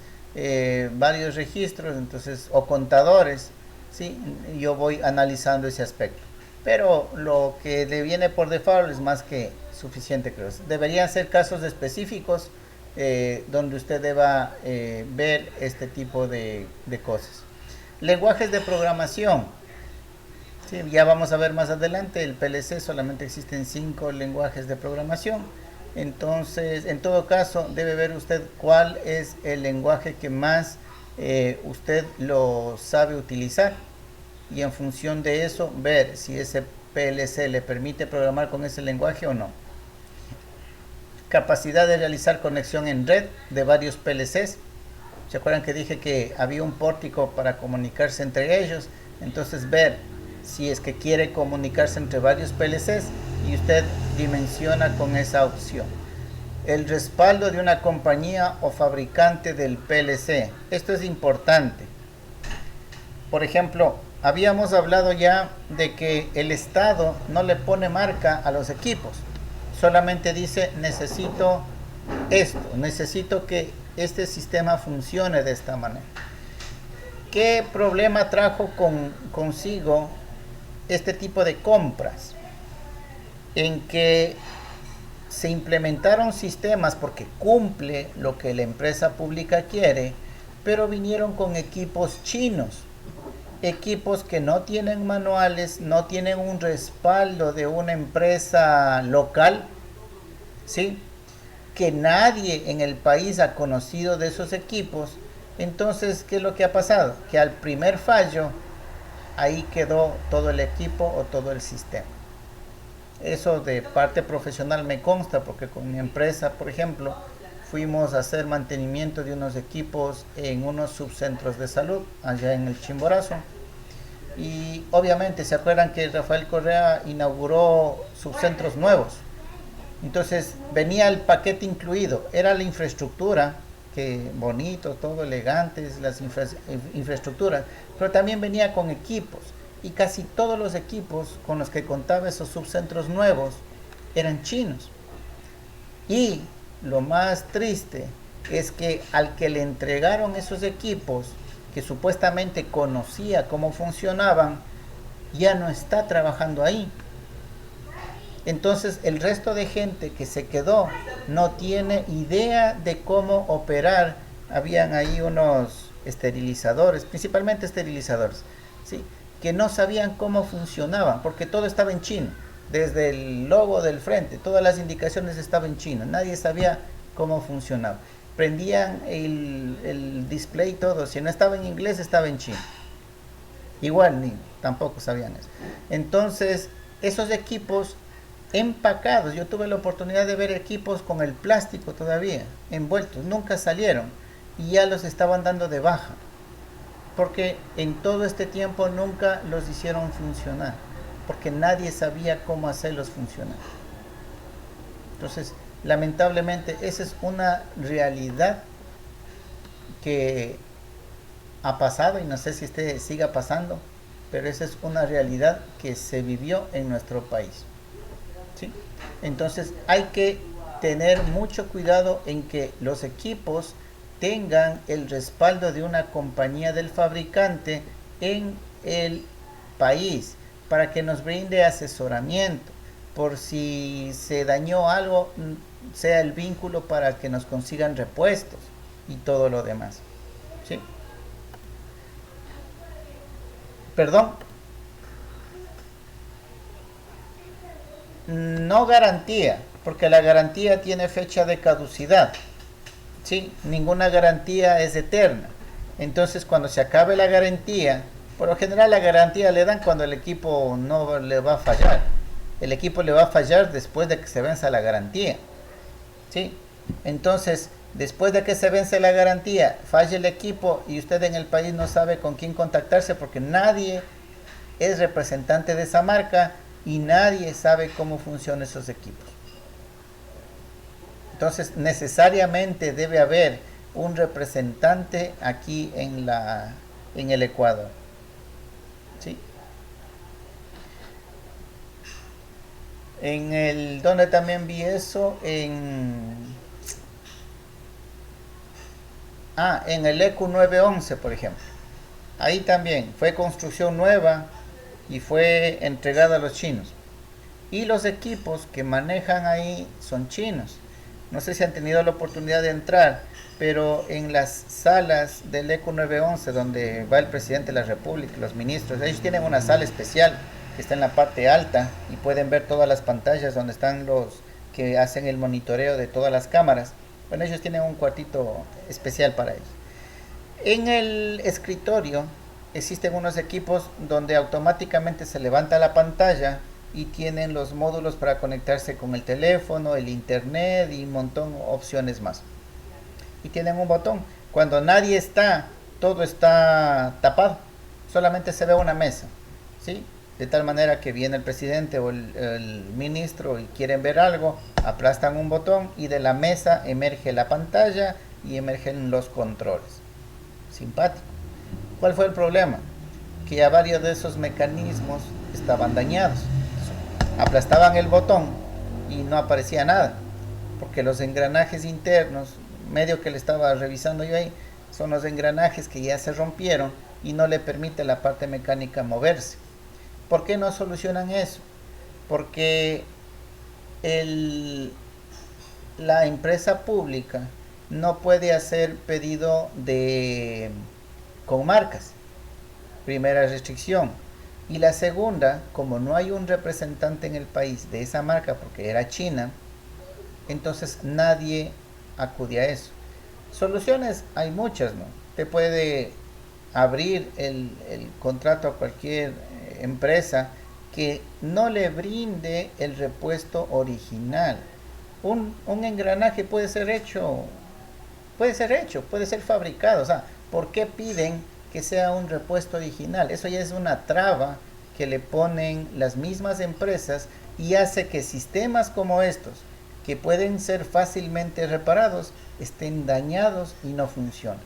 varios registros, entonces, o contadores, ¿sí?, yo voy analizando ese aspecto. Pero lo que le viene por default es más que suficiente, creo. Deberían ser casos específicos donde usted deba ver este tipo de cosas. Lenguajes de programación. Sí, ya vamos a ver más adelante, el PLC solamente existen 5 lenguajes de programación. Entonces, en todo caso, debe ver usted cuál es el lenguaje que más usted lo sabe utilizar, y en función de eso ver si ese PLC le permite programar con ese lenguaje o no. Capacidad de realizar conexión en red de varios PLCs. ¿Se acuerdan que dije que había un pórtico para comunicarse entre ellos? Entonces ver si es que quiere comunicarse entre varios PLCs y usted dimensiona con esa opción. El respaldo de una compañía o fabricante del PLC. Esto es importante. Por ejemplo, habíamos hablado ya de que el Estado no le pone marca a los equipos. Solamente dice, necesito esto, necesito que este sistema funcione de esta manera. ¿Qué problema trajo consigo este tipo de compras? En que se implementaron sistemas porque cumple lo que la empresa pública quiere, pero vinieron con equipos chinos, equipos que no tienen manuales, no tienen un respaldo de una empresa local, ¿sí? Que nadie en el país ha conocido de esos equipos. Entonces, ¿qué es lo que ha pasado? Que al primer fallo, ahí quedó todo el equipo o todo el sistema. Eso de parte profesional me consta, porque con mi empresa, por ejemplo, fuimos a hacer mantenimiento de unos equipos en unos subcentros de salud allá en el Chimborazo. Y obviamente se acuerdan que Rafael Correa inauguró subcentros nuevos. Entonces venía el paquete incluido, era la infraestructura, que bonito, todo elegante, las infraestructuras, pero también venía con equipos. Y casi todos los equipos con los que contaba esos subcentros nuevos eran chinos. Y lo más triste es que al que le entregaron esos equipos, que supuestamente conocía cómo funcionaban, ya no está trabajando ahí. Entonces el resto de gente que se quedó no tiene idea de cómo operar. Habían ahí unos esterilizadores, principalmente esterilizadores, ¿sí?, que no sabían cómo funcionaban, porque todo estaba en chino. Desde el logo del frente, todas las indicaciones estaban en chino. Nadie sabía cómo funcionaba. Prendían el display, todo. Si no estaba en inglés, estaba en chino. Igual, tampoco sabían eso. Entonces, esos equipos empacados, yo tuve la oportunidad de ver equipos con el plástico todavía envueltos, nunca salieron y ya los estaban dando de baja, porque en todo este tiempo nunca los hicieron funcionar, porque nadie sabía cómo hacerlos funcionar. Entonces, lamentablemente, esa es una realidad que ha pasado y no sé si este siga pasando, pero esa es una realidad que se vivió en nuestro país, ¿sí? Entonces hay que tener mucho cuidado en que los equipos tengan el respaldo de una compañía del fabricante en el país para que nos brinde asesoramiento por si se dañó algo, sea el vínculo para que nos consigan repuestos y todo lo demás, ¿sí? Perdón, no garantía, porque la garantía tiene fecha de caducidad, ¿sí? Ninguna garantía es eterna. Entonces, cuando se acabe la garantía, por lo general la garantía le dan cuando el equipo no le va a fallar. El equipo le va a fallar después de que se venza la garantía, ¿sí? Entonces, después de que se vence la garantía, falla el equipo y usted en el país no sabe con quién contactarse porque nadie es representante de esa marca y nadie sabe cómo funcionan esos equipos. Entonces, necesariamente debe haber un representante aquí en el Ecuador, ¿sí? Donde también vi eso, en el ECU 911, por ejemplo. Ahí también fue construcción nueva y fue entregada a los chinos. Y los equipos que manejan ahí son chinos. No sé si han tenido la oportunidad de entrar, pero en las salas del ECU 911, donde va el presidente de la República, los ministros, ellos tienen una sala especial que está en la parte alta y pueden ver todas las pantallas donde están los que hacen el monitoreo de todas las cámaras. Bueno, ellos tienen un cuartito especial para ellos. En el escritorio existen unos equipos donde automáticamente se levanta la pantalla y tienen los módulos para conectarse con el teléfono, el internet y un montón de opciones más. Y tienen un botón. Cuando nadie está, todo está tapado. Solamente se ve una mesa, ¿sí? de tal manera que viene el presidente o el ministro y quieren ver algo, aplastan un botón y de la mesa emerge la pantalla y emergen los controles. Simpático. ¿Cuál fue el problema? Que ya varios de esos mecanismos estaban dañados. Aplastaban el botón y no aparecía nada, porque los engranajes internos, medio que le estaba revisando yo ahí, son los engranajes que ya se rompieron y no le permite la parte mecánica moverse. ¿Por qué no solucionan eso? Porque la empresa pública no puede hacer pedido con marcas. Primera restricción. Y la segunda, como no hay un representante en el país de esa marca, porque era China, entonces nadie acude a eso. Soluciones hay muchas, ¿no? Te puede abrir el contrato a cualquier empresa que no le brinde el repuesto original. Un engranaje puede ser hecho, puede ser fabricado. O sea, ¿por qué piden que sea un repuesto original? Eso ya es una traba que le ponen las mismas empresas y hace que sistemas como estos, que pueden ser fácilmente reparados, estén dañados y no funcionen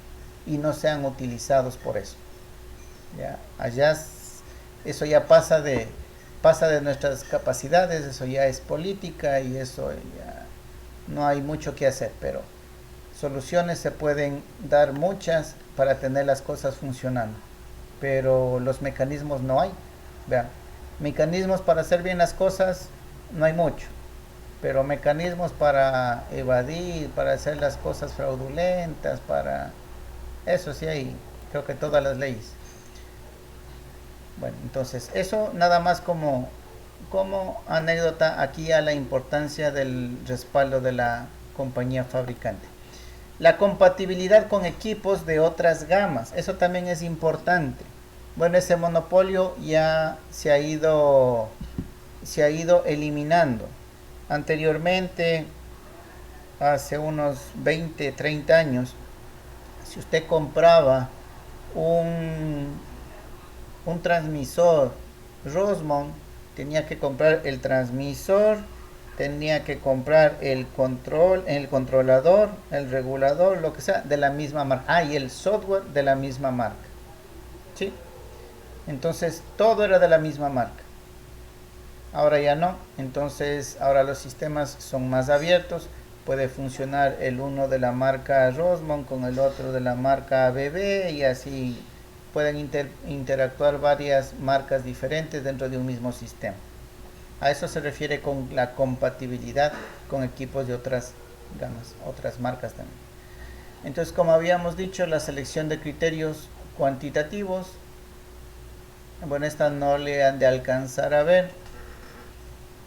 y no sean utilizados por eso. Ya, allá eso ya pasa de nuestras capacidades, eso ya es política y eso ya no hay mucho que hacer, pero soluciones se pueden dar muchas para tener las cosas funcionando, pero los mecanismos no hay. Vean, mecanismos para hacer bien las cosas no hay mucho, pero mecanismos para evadir, para hacer las cosas fraudulentas, para eso sí hay, creo que todas las leyes. Bueno, entonces eso nada más como anécdota aquí a la importancia del respaldo de la compañía fabricante. La compatibilidad con equipos de otras gamas, eso también es importante. Bueno, ese monopolio ya se ha ido eliminando. Anteriormente, hace unos 20, 30 años, si usted compraba un transmisor Rosemont, tenía que comprar el transmisor, tenía que comprar el controlador, el regulador, lo que sea, de la misma marca. Y el software de la misma marca. ¿Sí? Entonces, todo era de la misma marca. Ahora ya no. Entonces, ahora los sistemas son más abiertos. Puede funcionar el uno de la marca Rosemont con el otro de la marca ABB y así pueden interactuar varias marcas diferentes dentro de un mismo sistema. A eso se refiere con la compatibilidad con equipos de otras gamas, otras marcas también. Entonces, como habíamos dicho, la selección de criterios cuantitativos, bueno, esta no le han de alcanzar a ver.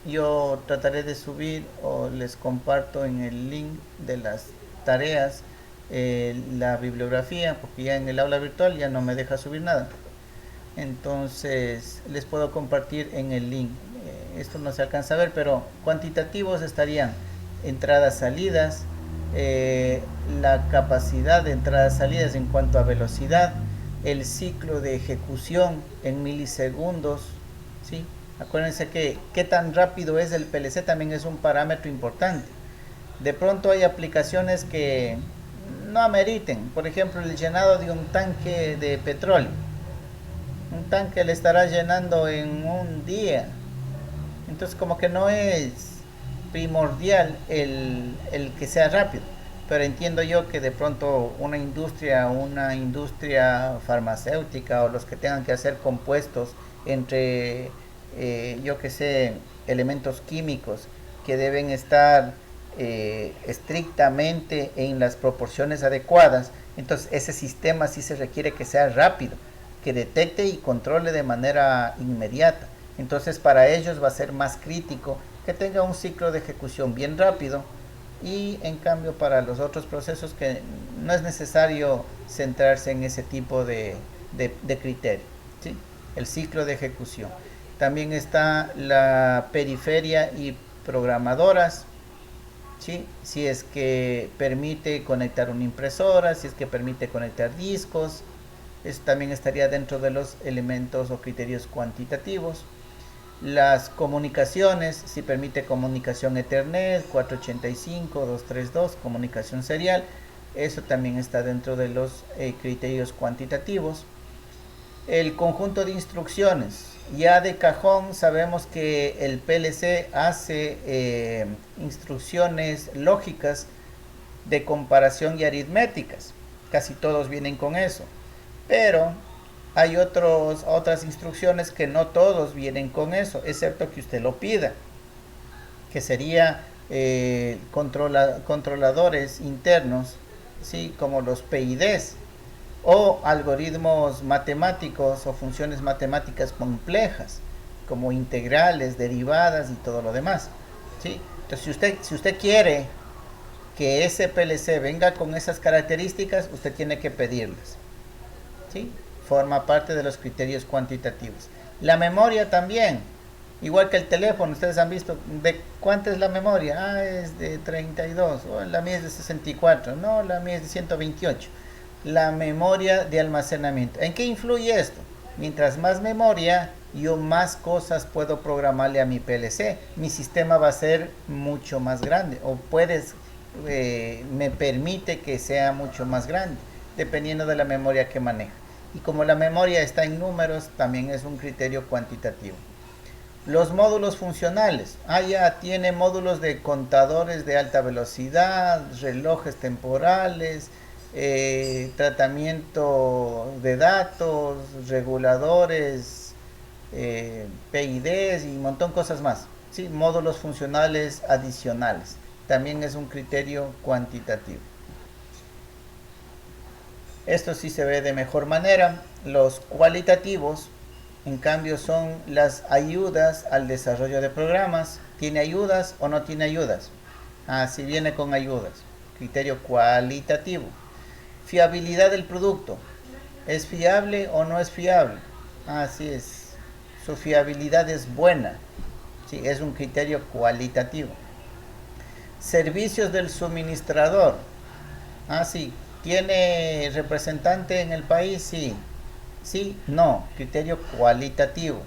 Yo trataré de subir o les comparto en el link de las tareas la bibliografía, porque ya en el aula virtual ya no me deja subir nada. Entonces les puedo compartir en el link. Esto no se alcanza a ver, pero cuantitativos estarían entradas, salidas, la capacidad de entradas, salidas en cuanto a velocidad, el ciclo de ejecución en milisegundos, ¿sí? Acuérdense que qué tan rápido es el PLC también es un parámetro importante. De pronto hay aplicaciones que no ameriten, por ejemplo, el llenado de un tanque de petróleo. Un tanque le estará llenando en un día. Entonces como que no es primordial el que sea rápido. Pero entiendo yo que de pronto una industria farmacéutica o los que tengan que hacer compuestos entre, yo que sé, elementos químicos que deben estar estrictamente en las proporciones adecuadas, entonces ese sistema sí se requiere que sea rápido, que detecte y controle de manera inmediata. Entonces para ellos va a ser más crítico que tenga un ciclo de ejecución bien rápido, y en cambio para los otros procesos que no es necesario centrarse en ese tipo de criterio, ¿sí? El ciclo de ejecución. También está la periferia y programadoras, ¿sí? Si es que permite conectar una impresora, si es que permite conectar discos, eso también estaría dentro de los elementos o criterios cuantitativos. Las comunicaciones, si permite comunicación Ethernet, 485, 232, comunicación serial, eso también está dentro de los criterios cuantitativos. El conjunto de instrucciones, ya de cajón sabemos que el PLC hace instrucciones lógicas de comparación y aritméticas, casi todos vienen con eso, pero hay otras instrucciones que no todos vienen con eso, excepto que usted lo pida, que sería controladores internos, ¿sí? Como los PIDs, o algoritmos matemáticos o funciones matemáticas complejas, como integrales, derivadas y todo lo demás, ¿sí? Entonces, si usted quiere que ese PLC venga con esas características, usted tiene que pedirlas, ¿sí? Forma parte de los criterios cuantitativos. La memoria también, igual que el teléfono, ustedes han visto, ¿de cuánta es la memoria? Es de 32, la mía es de 64, no, la mía es de 128. La memoria de almacenamiento. ¿En qué influye esto? Mientras más memoria, yo más cosas puedo programarle a mi PLC. Mi sistema va a ser mucho más grande, o me permite que sea mucho más grande, dependiendo de la memoria que maneja. Y como la memoria está en números, también es un criterio cuantitativo. Los módulos funcionales. Ya tiene módulos de contadores de alta velocidad, relojes temporales, tratamiento de datos, reguladores, PIDs y un montón de cosas más, ¿sí? Módulos funcionales adicionales. También es un criterio cuantitativo. Esto sí se ve de mejor manera. Los cualitativos, en cambio, son las ayudas al desarrollo de programas. ¿Tiene ayudas o no tiene ayudas? Sí viene con ayudas. Criterio cualitativo. Fiabilidad del producto. ¿Es fiable o no es fiable? Así es. Su fiabilidad es buena. Sí, es un criterio cualitativo. Servicios del suministrador. Sí. ¿Tiene representante en el país? Sí. Sí, no. Criterio cualitativo.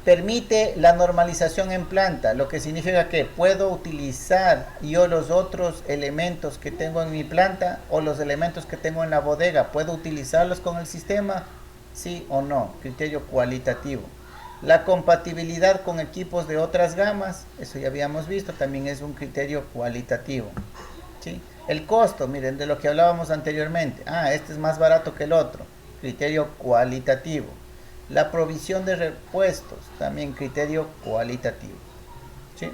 Permite la normalización en planta, lo que significa que puedo utilizar yo los otros elementos que tengo en mi planta o los elementos que tengo en la bodega, ¿puedo utilizarlos con el sistema? Sí o no. Criterio cualitativo. La compatibilidad con equipos de otras gamas, eso ya habíamos visto, también es un criterio cualitativo, ¿sí? El costo, miren, de lo que hablábamos anteriormente. Este es más barato que el otro. Criterio cualitativo. La provisión de repuestos, también criterio cualitativo, ¿sí?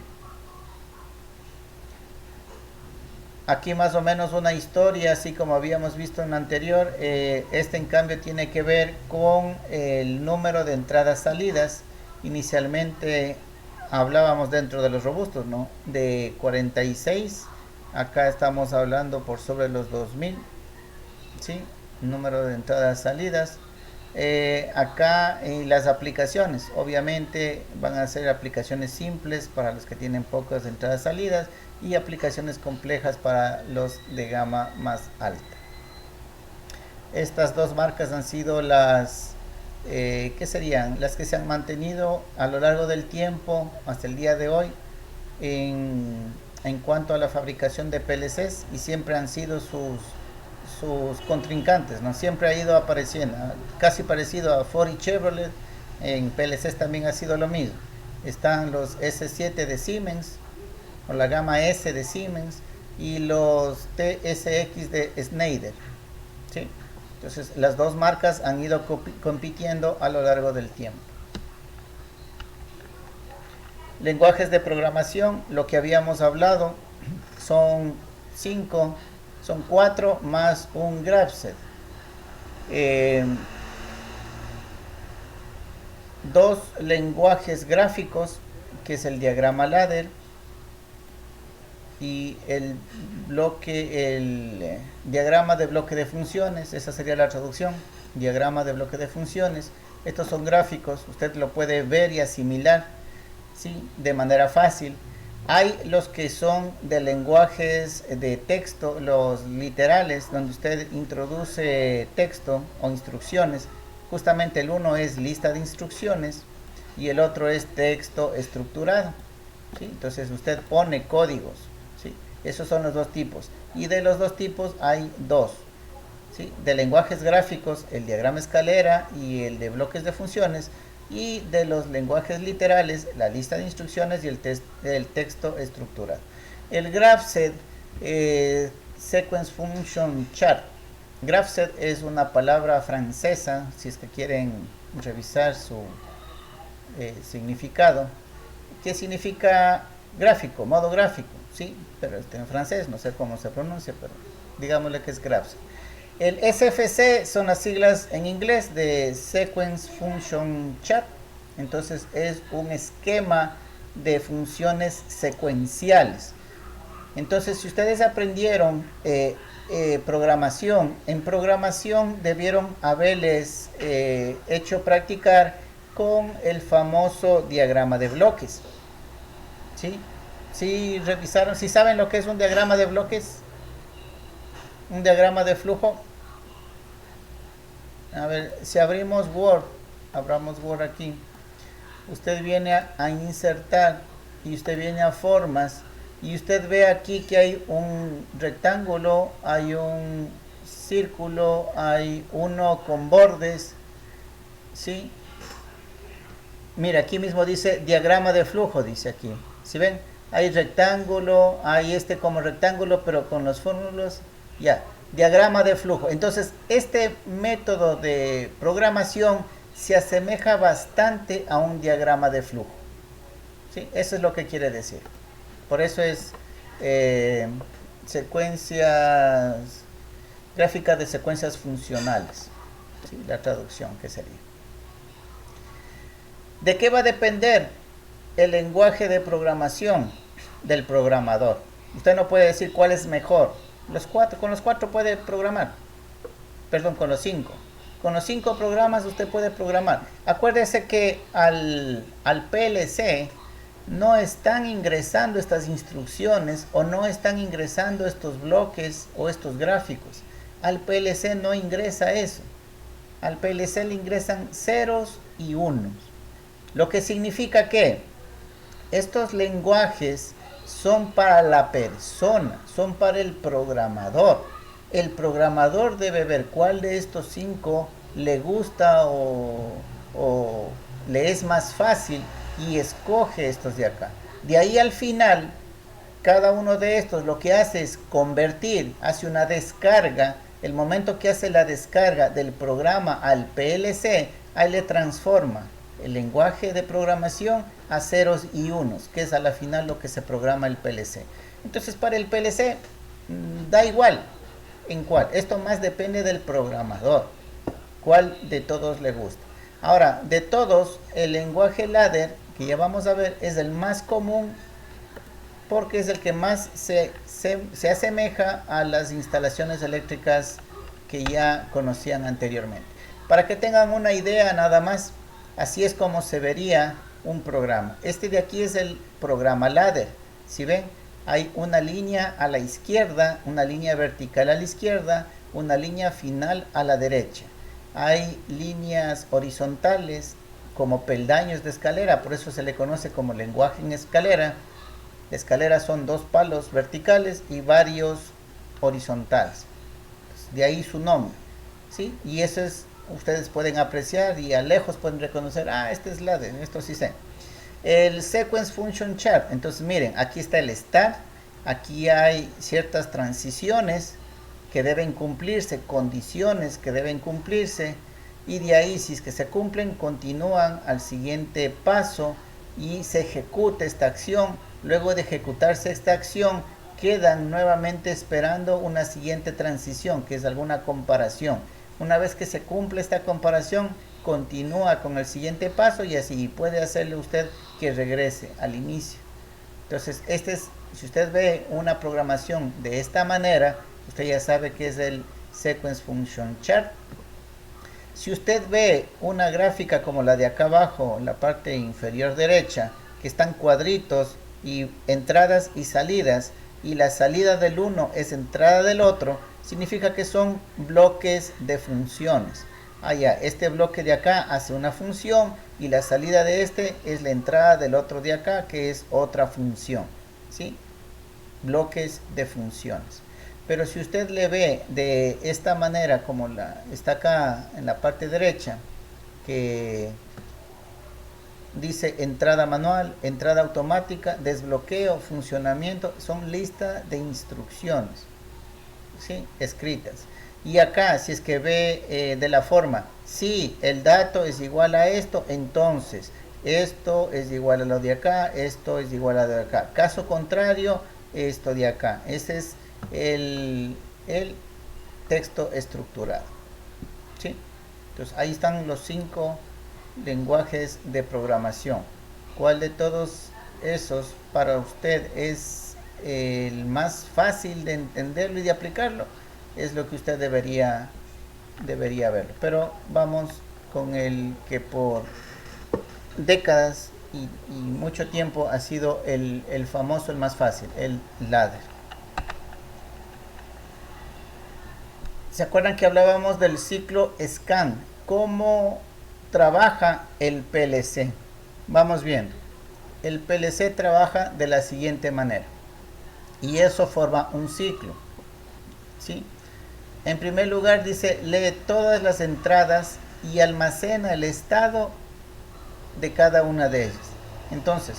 Aquí más o menos una historia, así como habíamos visto en la anterior. Este en cambio tiene que ver con el número de entradas-salidas. Inicialmente hablábamos dentro de los robustos, ¿no? De 46. Acá estamos hablando por sobre los 2000, ¿sí? Número de entradas-salidas. Acá las aplicaciones, obviamente van a ser aplicaciones simples para los que tienen pocas entradas-salidas y aplicaciones complejas para los de gama más alta. Estas dos marcas han sido las ¿qué serían? Las que se han mantenido a lo largo del tiempo hasta el día de hoy en cuanto a la fabricación de PLCs, y siempre han sido sus contrincantes, ¿no? Siempre ha ido apareciendo, casi parecido a Ford y Chevrolet. En PLCs también ha sido lo mismo. Están los S7 de Siemens, o la gama S de Siemens, y los TSX de Schneider, ¿sí? Entonces las dos marcas han ido compitiendo a lo largo del tiempo. Lenguajes de programación, lo que habíamos hablado, son 4 más un graph-set. Dos lenguajes gráficos, que es el diagrama ladder y el diagrama de bloque de funciones. Esa sería la traducción, diagrama de bloque de funciones. Estos son gráficos, usted lo puede ver y asimilar, ¿sí? De manera fácil. Hay los que son de lenguajes de texto, los literales, donde usted introduce texto o instrucciones. Justamente el uno es lista de instrucciones, y el otro es texto estructurado, ¿sí? Entonces usted pone códigos, ¿sí? Esos son los dos tipos. Y de los dos tipos hay dos, ¿sí? De lenguajes gráficos, el diagrama escalera y el de bloques de funciones. Y de los lenguajes literales, la lista de instrucciones y el texto estructurado. El GraphSet, Sequence Function Chart. GraphSet es una palabra francesa, si es que quieren revisar su significado, que significa gráfico, modo gráfico, ¿sí? Pero en francés, no sé cómo se pronuncia, pero digámosle que es GraphSet. El SFC son las siglas en inglés de Sequence Function Chart. Entonces es un esquema de funciones secuenciales. Entonces, si ustedes aprendieron programación, en programación debieron haberles hecho practicar con el famoso diagrama de bloques. ¿Sí? ¿Sí revisaron? ¿Sí saben lo que es un diagrama de bloques? Un diagrama de flujo. A ver, si abrimos Word, abramos Word aquí. Usted viene a insertar y usted viene a formas y usted ve aquí que hay un rectángulo, hay un círculo, hay uno con bordes, ¿sí? Mira, aquí mismo dice diagrama de flujo, dice aquí. ¿Sí ven? Hay rectángulo, hay este como rectángulo, pero con los fórmulas, ya, diagrama de flujo. Entonces, este método de programación se asemeja bastante a un diagrama de flujo. ¿Sí? Eso es lo que quiere decir. Por eso es secuencias, gráfica de secuencias funcionales. ¿Sí? La traducción que sería. ¿De qué va a depender el lenguaje de programación del programador? Usted no puede decir cuál es mejor. Con los cuatro puede programar. Perdón, con los cinco. Con los 5 programas usted puede programar. Acuérdese que al PLC no están ingresando estas instrucciones o no están ingresando estos bloques o estos gráficos. Al PLC no ingresa eso. Al PLC le ingresan ceros y unos. Lo que significa que estos lenguajes son para la persona, son para el programador. El programador debe ver cuál de estos 5 le gusta o le es más fácil y escoge estos de acá. De ahí al final, cada uno de estos lo que hace es convertir, hace una descarga. El momento que hace la descarga del programa al PLC, ahí le transforma el lenguaje de programación a ceros y unos, que es a la final lo que se programa el PLC. Entonces, para el PLC da igual en cuál. Esto más depende del programador, cuál de todos le gusta. Ahora, de todos, el lenguaje ladder, que ya vamos a ver, es el más común porque es el que más se asemeja a las instalaciones eléctricas que ya conocían anteriormente. Para que tengan una idea nada más, así es como se vería un programa. Este de aquí es el programa ladder. Si ven, hay una línea a la izquierda, una línea vertical a la izquierda, una línea final a la derecha. Hay líneas horizontales como peldaños de escalera, por eso se le conoce como lenguaje en escalera. La escalera son 2 palos verticales y varios horizontales. De ahí su nombre, ¿sí? Y eso es, ustedes pueden apreciar y a lejos pueden reconocer, este es ladder, esto sí sé. El Sequence Function Chart, entonces miren, aquí está el start, aquí hay ciertas transiciones que deben cumplirse, condiciones que deben cumplirse, y de ahí, si es que se cumplen, continúan al siguiente paso y se ejecuta esta acción. Luego de ejecutarse esta acción, quedan nuevamente esperando una siguiente transición, que es alguna comparación. Una vez que se cumple esta comparación, continúa con el siguiente paso y así puede hacerle usted que regrese al inicio. Entonces, si usted ve una programación de esta manera, usted ya sabe que es el Sequence Function Chart. Si usted ve una gráfica como la de acá abajo, en la parte inferior derecha, que están cuadritos y entradas y salidas, y la salida del uno es entrada del otro, significa que son bloques de funciones. este bloque de acá hace una función y la salida de este es la entrada del otro de acá, que es otra función, ¿sí? Bloques de funciones. Pero si usted le ve de esta manera, como está acá en la parte derecha, que dice entrada manual, entrada automática, desbloqueo, funcionamiento, son listas de instrucciones, ¿sí? Escritas. Y acá, si es que ve de la forma, si el dato es igual a esto, entonces esto es igual a lo de acá, esto es igual a lo de acá. Caso contrario, esto de acá. Ese es el texto estructurado, ¿sí? Entonces ahí están los 5 lenguajes de programación. ¿Cuál de todos esos para usted es el más fácil de entenderlo y de aplicarlo? Es lo que usted debería verlo. Pero vamos con el que por décadas y mucho tiempo ha sido el famoso, el más fácil, el ladder. ¿Se acuerdan que hablábamos del ciclo scan? ¿Cómo trabaja el PLC? Vamos viendo. El PLC trabaja de la siguiente manera. Y eso forma un ciclo, ¿sí? En primer lugar dice, lee todas las entradas y almacena el estado de cada una de ellas. Entonces,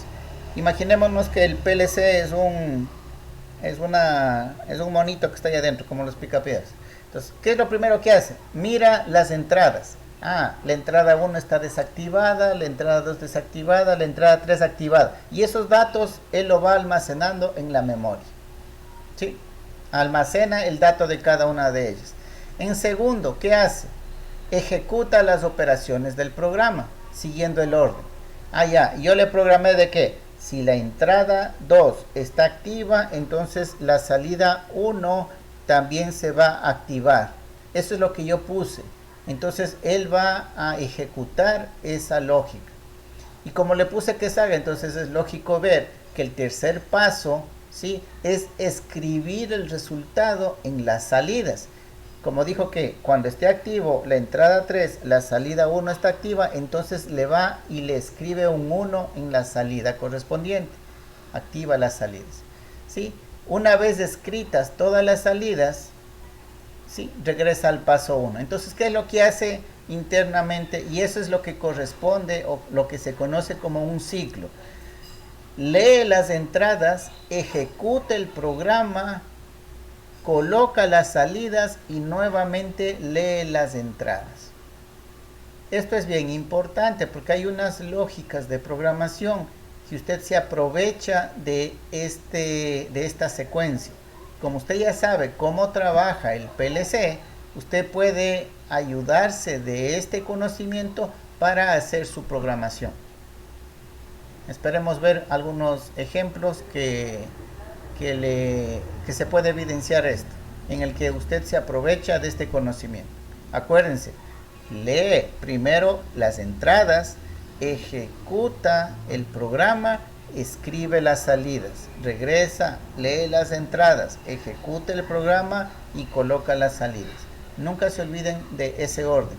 imaginémonos que el PLC es un monito que está ahí adentro, como los picapiedras. Entonces, ¿qué es lo primero que hace? Mira las entradas. La entrada 1 está desactivada, la entrada 2 desactivada, la entrada 3 activada. Y esos datos él lo va almacenando en la memoria, ¿sí? Almacena el dato de cada una de ellas. En segundo, ¿qué hace? Ejecuta las operaciones del programa, siguiendo el orden. Yo le programé de que si la entrada 2 está activa, entonces la salida 1 también se va a activar. Eso es lo que yo puse. Entonces él va a ejecutar esa lógica. Y como le puse que salga, entonces es lógico ver que el tercer paso, ¿sí?, es escribir el resultado en las salidas. Como dijo que cuando esté activo la entrada 3, la salida 1 está activa, entonces le va y le escribe un 1 en la salida correspondiente. Activa las salidas, ¿sí? Una vez escritas todas las salidas, ¿sí?, regresa al paso 1. Entonces, ¿qué es lo que hace internamente? Y eso es lo que corresponde o lo que se conoce como un ciclo. Lee las entradas, ejecuta el programa, coloca las salidas y nuevamente lee las entradas. Esto es bien importante porque hay unas lógicas de programación si usted se aprovecha de esta secuencia. Como usted ya sabe cómo trabaja el PLC, usted puede ayudarse de este conocimiento para hacer su programación. Esperemos ver algunos ejemplos que se puede evidenciar esto, en el que usted se aprovecha de este conocimiento. Acuérdense, lee primero las entradas, ejecuta el programa, escribe las salidas, regresa, lee las entradas, ejecuta el programa y coloca las salidas. Nunca se olviden de ese orden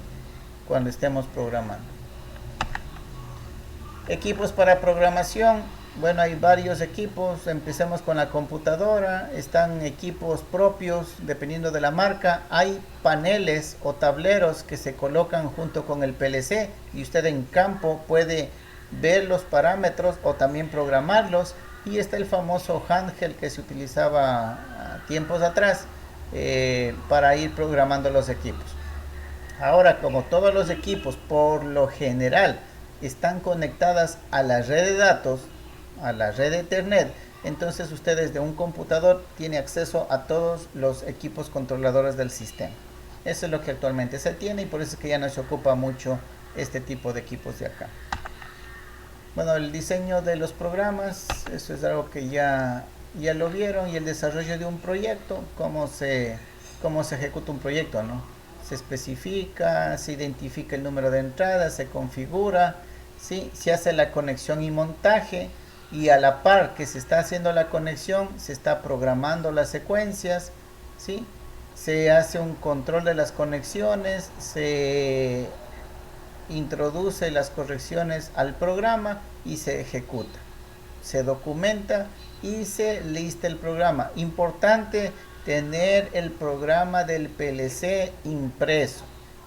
cuando estemos programando. Equipos para programación. Bueno, hay varios equipos. Empecemos con la computadora. Están equipos propios dependiendo de la marca. Hay paneles o tableros que se colocan junto con el PLC y usted en campo puede ver los parámetros o también programarlos. Y está el famoso handheld que se utilizaba tiempos atrás para ir programando los equipos. Ahora, como todos los equipos por lo general están conectadas a la red de datos, a la red de Ethernet, entonces usted desde un computador tiene acceso a todos los equipos controladores del sistema. Eso es lo que actualmente se tiene y por eso es que ya no se ocupa mucho este tipo de equipos de acá. Bueno, el diseño de los programas, eso es algo que ya lo vieron, y el desarrollo de un proyecto, cómo se ejecuta un proyecto, ¿no? Se especifica, se identifica el número de entradas, se configura, ¿sí?, se hace la conexión y montaje, y a la par que se está haciendo la conexión, se está programando las secuencias, ¿sí? se hace un control de las conexiones, se introduce las correcciones al programa y se ejecuta. Se documenta y se lista el programa. Importante tener el programa del PLC impreso.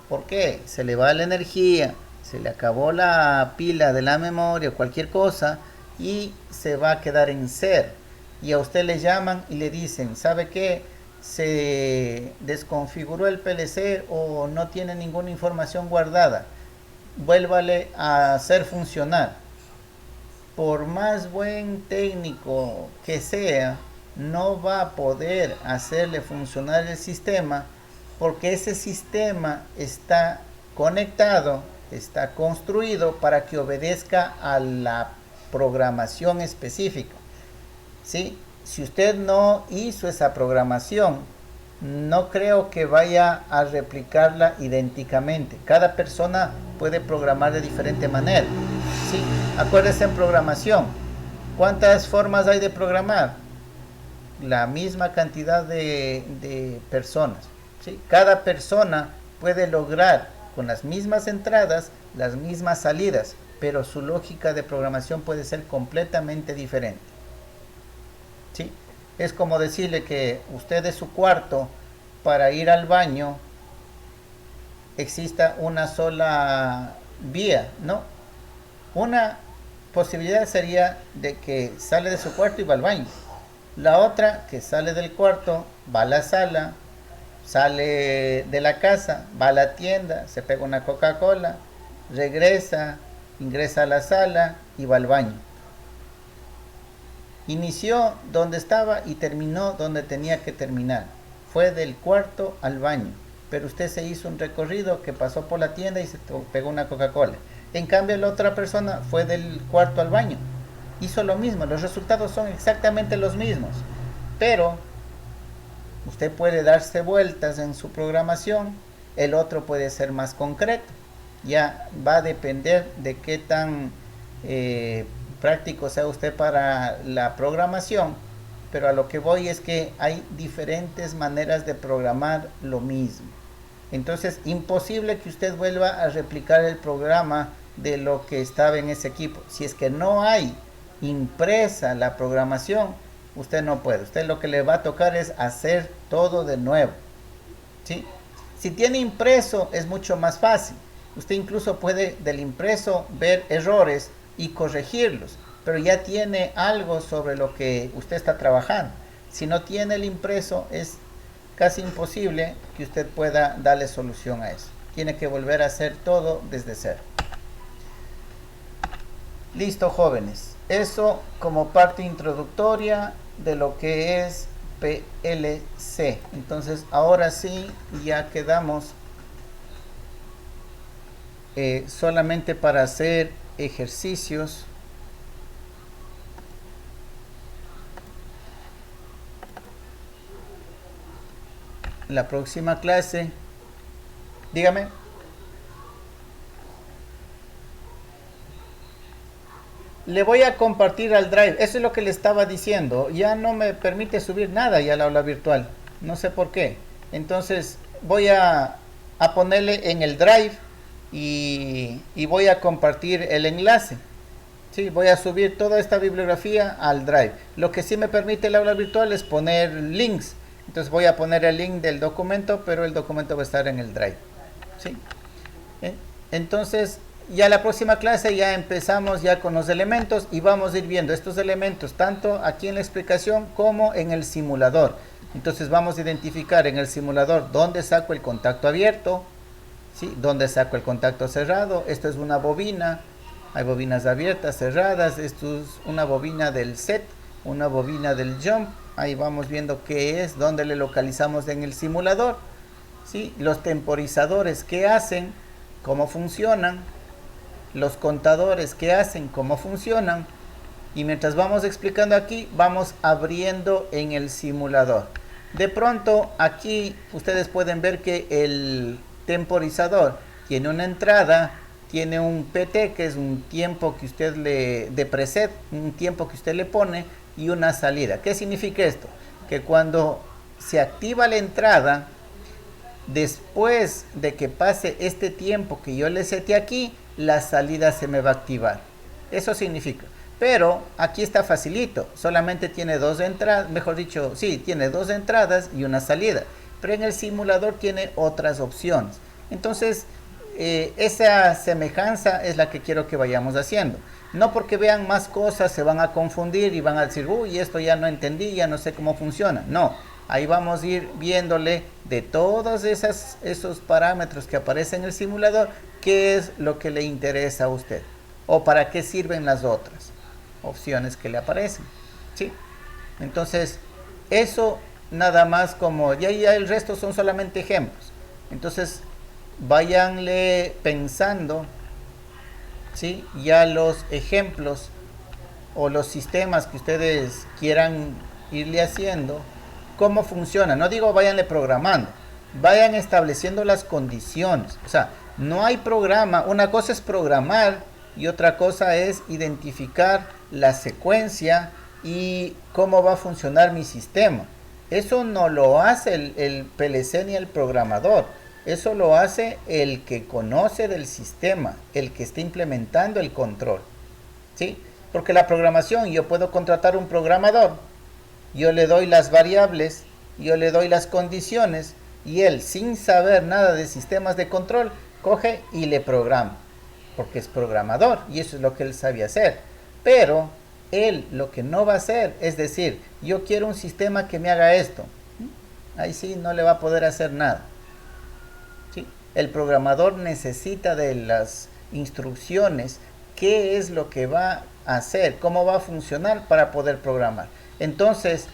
¿Por qué? Se le va la energía, se le acabó la pila de la memoria o cualquier cosa y se va a quedar en ser. Y a usted le llaman y le dicen, ¿sabe qué? Se desconfiguró el PLC o no tiene ninguna información guardada. Vuélvale a hacer funcionar. Por más buen técnico que sea, no va a poder hacerle funcionar el sistema porque ese sistema está conectado, está construido para que obedezca a la programación específica. ¿Sí? Si usted no hizo esa programación, no creo que vaya a replicarla idénticamente. Cada persona puede programar de diferente manera. ¿Sí? Acuérdese en programación. ¿Cuántas formas hay de programar? La misma cantidad de personas. ¿Sí? Cada persona puede lograr con las mismas entradas, las mismas salidas, pero su lógica de programación puede ser completamente diferente. ¿Sí? Es como decirle que usted de su cuarto para ir al baño exista una sola vía, ¿no? Una posibilidad sería de que sale de su cuarto y va al baño. La otra, que sale del cuarto, va a la sala, sale de la casa, va a la tienda, se pega una Coca-Cola, regresa, ingresa a la sala y va al baño. Inició donde estaba y terminó donde tenía que terminar. Fue del cuarto al baño. Pero usted se hizo un recorrido que pasó por la tienda y se pegó una Coca-Cola. En cambio, la otra persona fue del cuarto al baño. Hizo lo mismo. Los resultados son exactamente los mismos. Pero usted puede darse vueltas en su programación. El otro puede ser más concreto. Ya va a depender de qué tan práctico sea usted para la programación, pero a lo que voy es que hay diferentes maneras de programar lo mismo. Entonces, imposible que usted vuelva a replicar el programa de lo que estaba en ese equipo. Si es que no hay impresa la programación, usted no puede. Usted lo que le va a tocar es hacer todo de nuevo. ¿Sí? Si tiene impreso, es mucho más fácil. Usted incluso puede del impreso ver errores y corregirlos, pero ya tiene algo sobre lo que usted está trabajando. Si no tiene el impreso, es casi imposible que usted pueda darle solución a eso. Tiene que volver a hacer todo desde cero. Listo, jóvenes. Eso como parte introductoria de lo que es PLC. Entonces, ahora sí, ya quedamos solamente para hacer ejercicios. La próxima clase, dígame. Le voy a compartir al Drive. Eso es lo que le estaba diciendo. Ya no me permite subir nada ya al aula virtual. No sé por qué. Entonces voy a ponerle en el Drive y voy a compartir el enlace. Sí, voy a subir toda esta bibliografía al Drive. Lo que sí me permite el aula virtual es poner links. Entonces voy a poner el link del documento, pero el documento va a estar en el Drive. ¿Sí? Entonces, ya la próxima clase ya empezamos ya con los elementos y vamos a ir viendo estos elementos tanto aquí en la explicación como en el simulador. Entonces vamos a identificar en el simulador dónde saco el contacto abierto, ¿sí? Dónde saco el contacto cerrado. Esto es una bobina. Hay bobinas abiertas, cerradas. Esto es una bobina del set, una bobina del jump. Ahí vamos viendo qué es, dónde le localizamos en el simulador. ¿Sí? Los temporizadores, qué hacen, cómo funcionan. Los contadores, qué hacen, cómo funcionan. Y mientras vamos explicando aquí, vamos abriendo en el simulador. De pronto, aquí ustedes pueden ver que el temporizador tiene una entrada, tiene un PT, que es un tiempo que usted de preset, un tiempo que usted le pone, y una salida. ¿Qué significa esto? Que cuando se activa la entrada, Después de que pase este tiempo que yo le sete aquí, la salida se me va a activar. Eso significa. Pero aquí está facilito, solamente tiene dos entradas, mejor dicho, sí, tiene dos entradas y una salida. Pero en el simulador tiene otras opciones. Entonces, esa semejanza es la que quiero que vayamos haciendo. No porque vean más cosas se van a confundir y van a decir, uy, esto ya no entendí, ya no sé cómo funciona. No, ahí vamos a ir viéndole de todos esos parámetros que aparecen en el simulador, qué es lo que le interesa a usted o para qué sirven las otras opciones que le aparecen. ¿Sí? Entonces, eso nada más como, ya el resto son solamente ejemplos. Entonces, váyanle pensando, ¿sí? Ya los ejemplos o los sistemas que ustedes quieran irle haciendo, cómo funciona. No digo váyanle programando, vayan estableciendo las condiciones. O sea, no hay programa, una cosa es programar y otra cosa es identificar la secuencia y cómo va a funcionar mi sistema. Eso no lo hace el PLC ni el programador. Eso lo hace el que conoce del sistema, el que está implementando el control. ¿Sí? Porque la programación, yo puedo contratar un programador, yo le doy las variables, yo le doy las condiciones y él, sin saber nada de sistemas de control, coge y le programa. Porque es programador y eso es lo que él sabe hacer. Pero él lo que no va a hacer es decir, yo quiero un sistema que me haga esto. Ahí sí no le va a poder hacer nada. ¿Sí? El programador necesita de las instrucciones, qué es lo que va a hacer, cómo va a funcionar para poder programar. Entonces,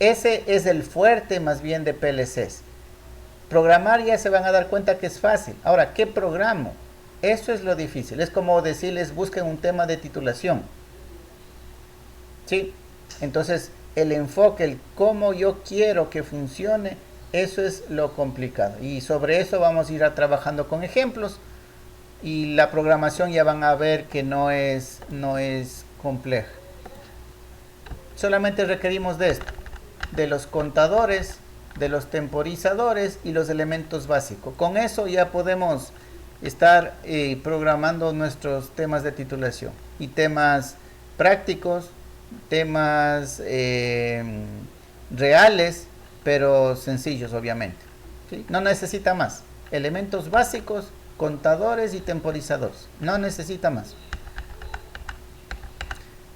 ese es el fuerte más bien de PLCs. Programar ya se van a dar cuenta que es fácil. Ahora, ¿qué programo? Eso es lo difícil. Es como decirles, busquen un tema de titulación. ¿Sí? Entonces, el enfoque, el cómo yo quiero que funcione, eso es lo complicado. Y sobre eso vamos a ir trabajando con ejemplos. Y la programación ya van a ver que no es compleja. Solamente requerimos de esto, de los contadores, de los temporizadores y los elementos básicos. Con eso ya podemos estar programando nuestros temas de titulación y temas prácticos, temas reales, pero sencillos obviamente. ¿Sí? No necesita más. Elementos básicos, contadores y temporizadores. No necesita más.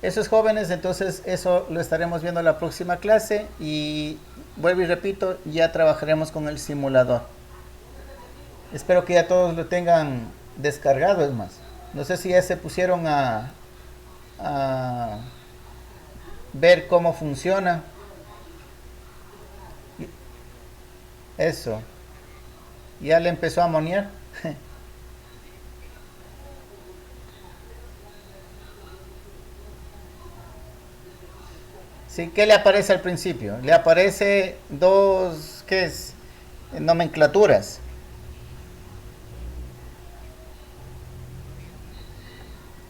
Esos jóvenes, entonces eso lo estaremos viendo en la próxima clase y vuelvo y repito, ya trabajaremos con el simulador. Espero que ya todos lo tengan descargado, es más. No sé si ya se pusieron a ver cómo funciona. Eso. ¿Ya le empezó a monear? Sí, ¿qué le aparece al principio? Le aparece dos, ¿qué es? Nomenclaturas.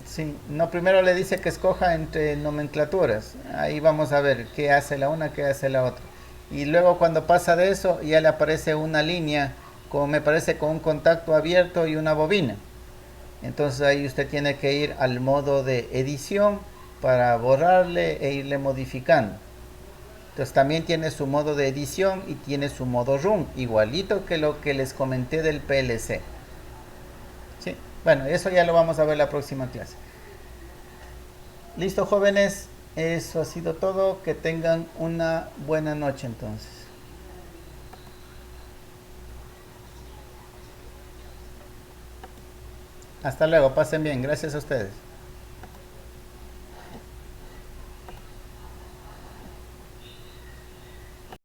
Sí, no, primero le dice que escoja entre nomenclaturas. Ahí vamos a ver qué hace la una, qué hace la otra. Y luego cuando pasa de eso, ya le aparece una línea, como me parece, con un contacto abierto y una bobina. Entonces ahí usted tiene que ir al modo de edición para borrarle e irle modificando. Entonces también tiene su modo de edición y tiene su modo run, igualito que lo que les comenté del PLC. ¿Sí? Bueno, eso ya lo vamos a ver la próxima clase. Listo, jóvenes, eso ha sido todo. Que tengan una buena noche entonces. Hasta luego, pasen bien, gracias a ustedes.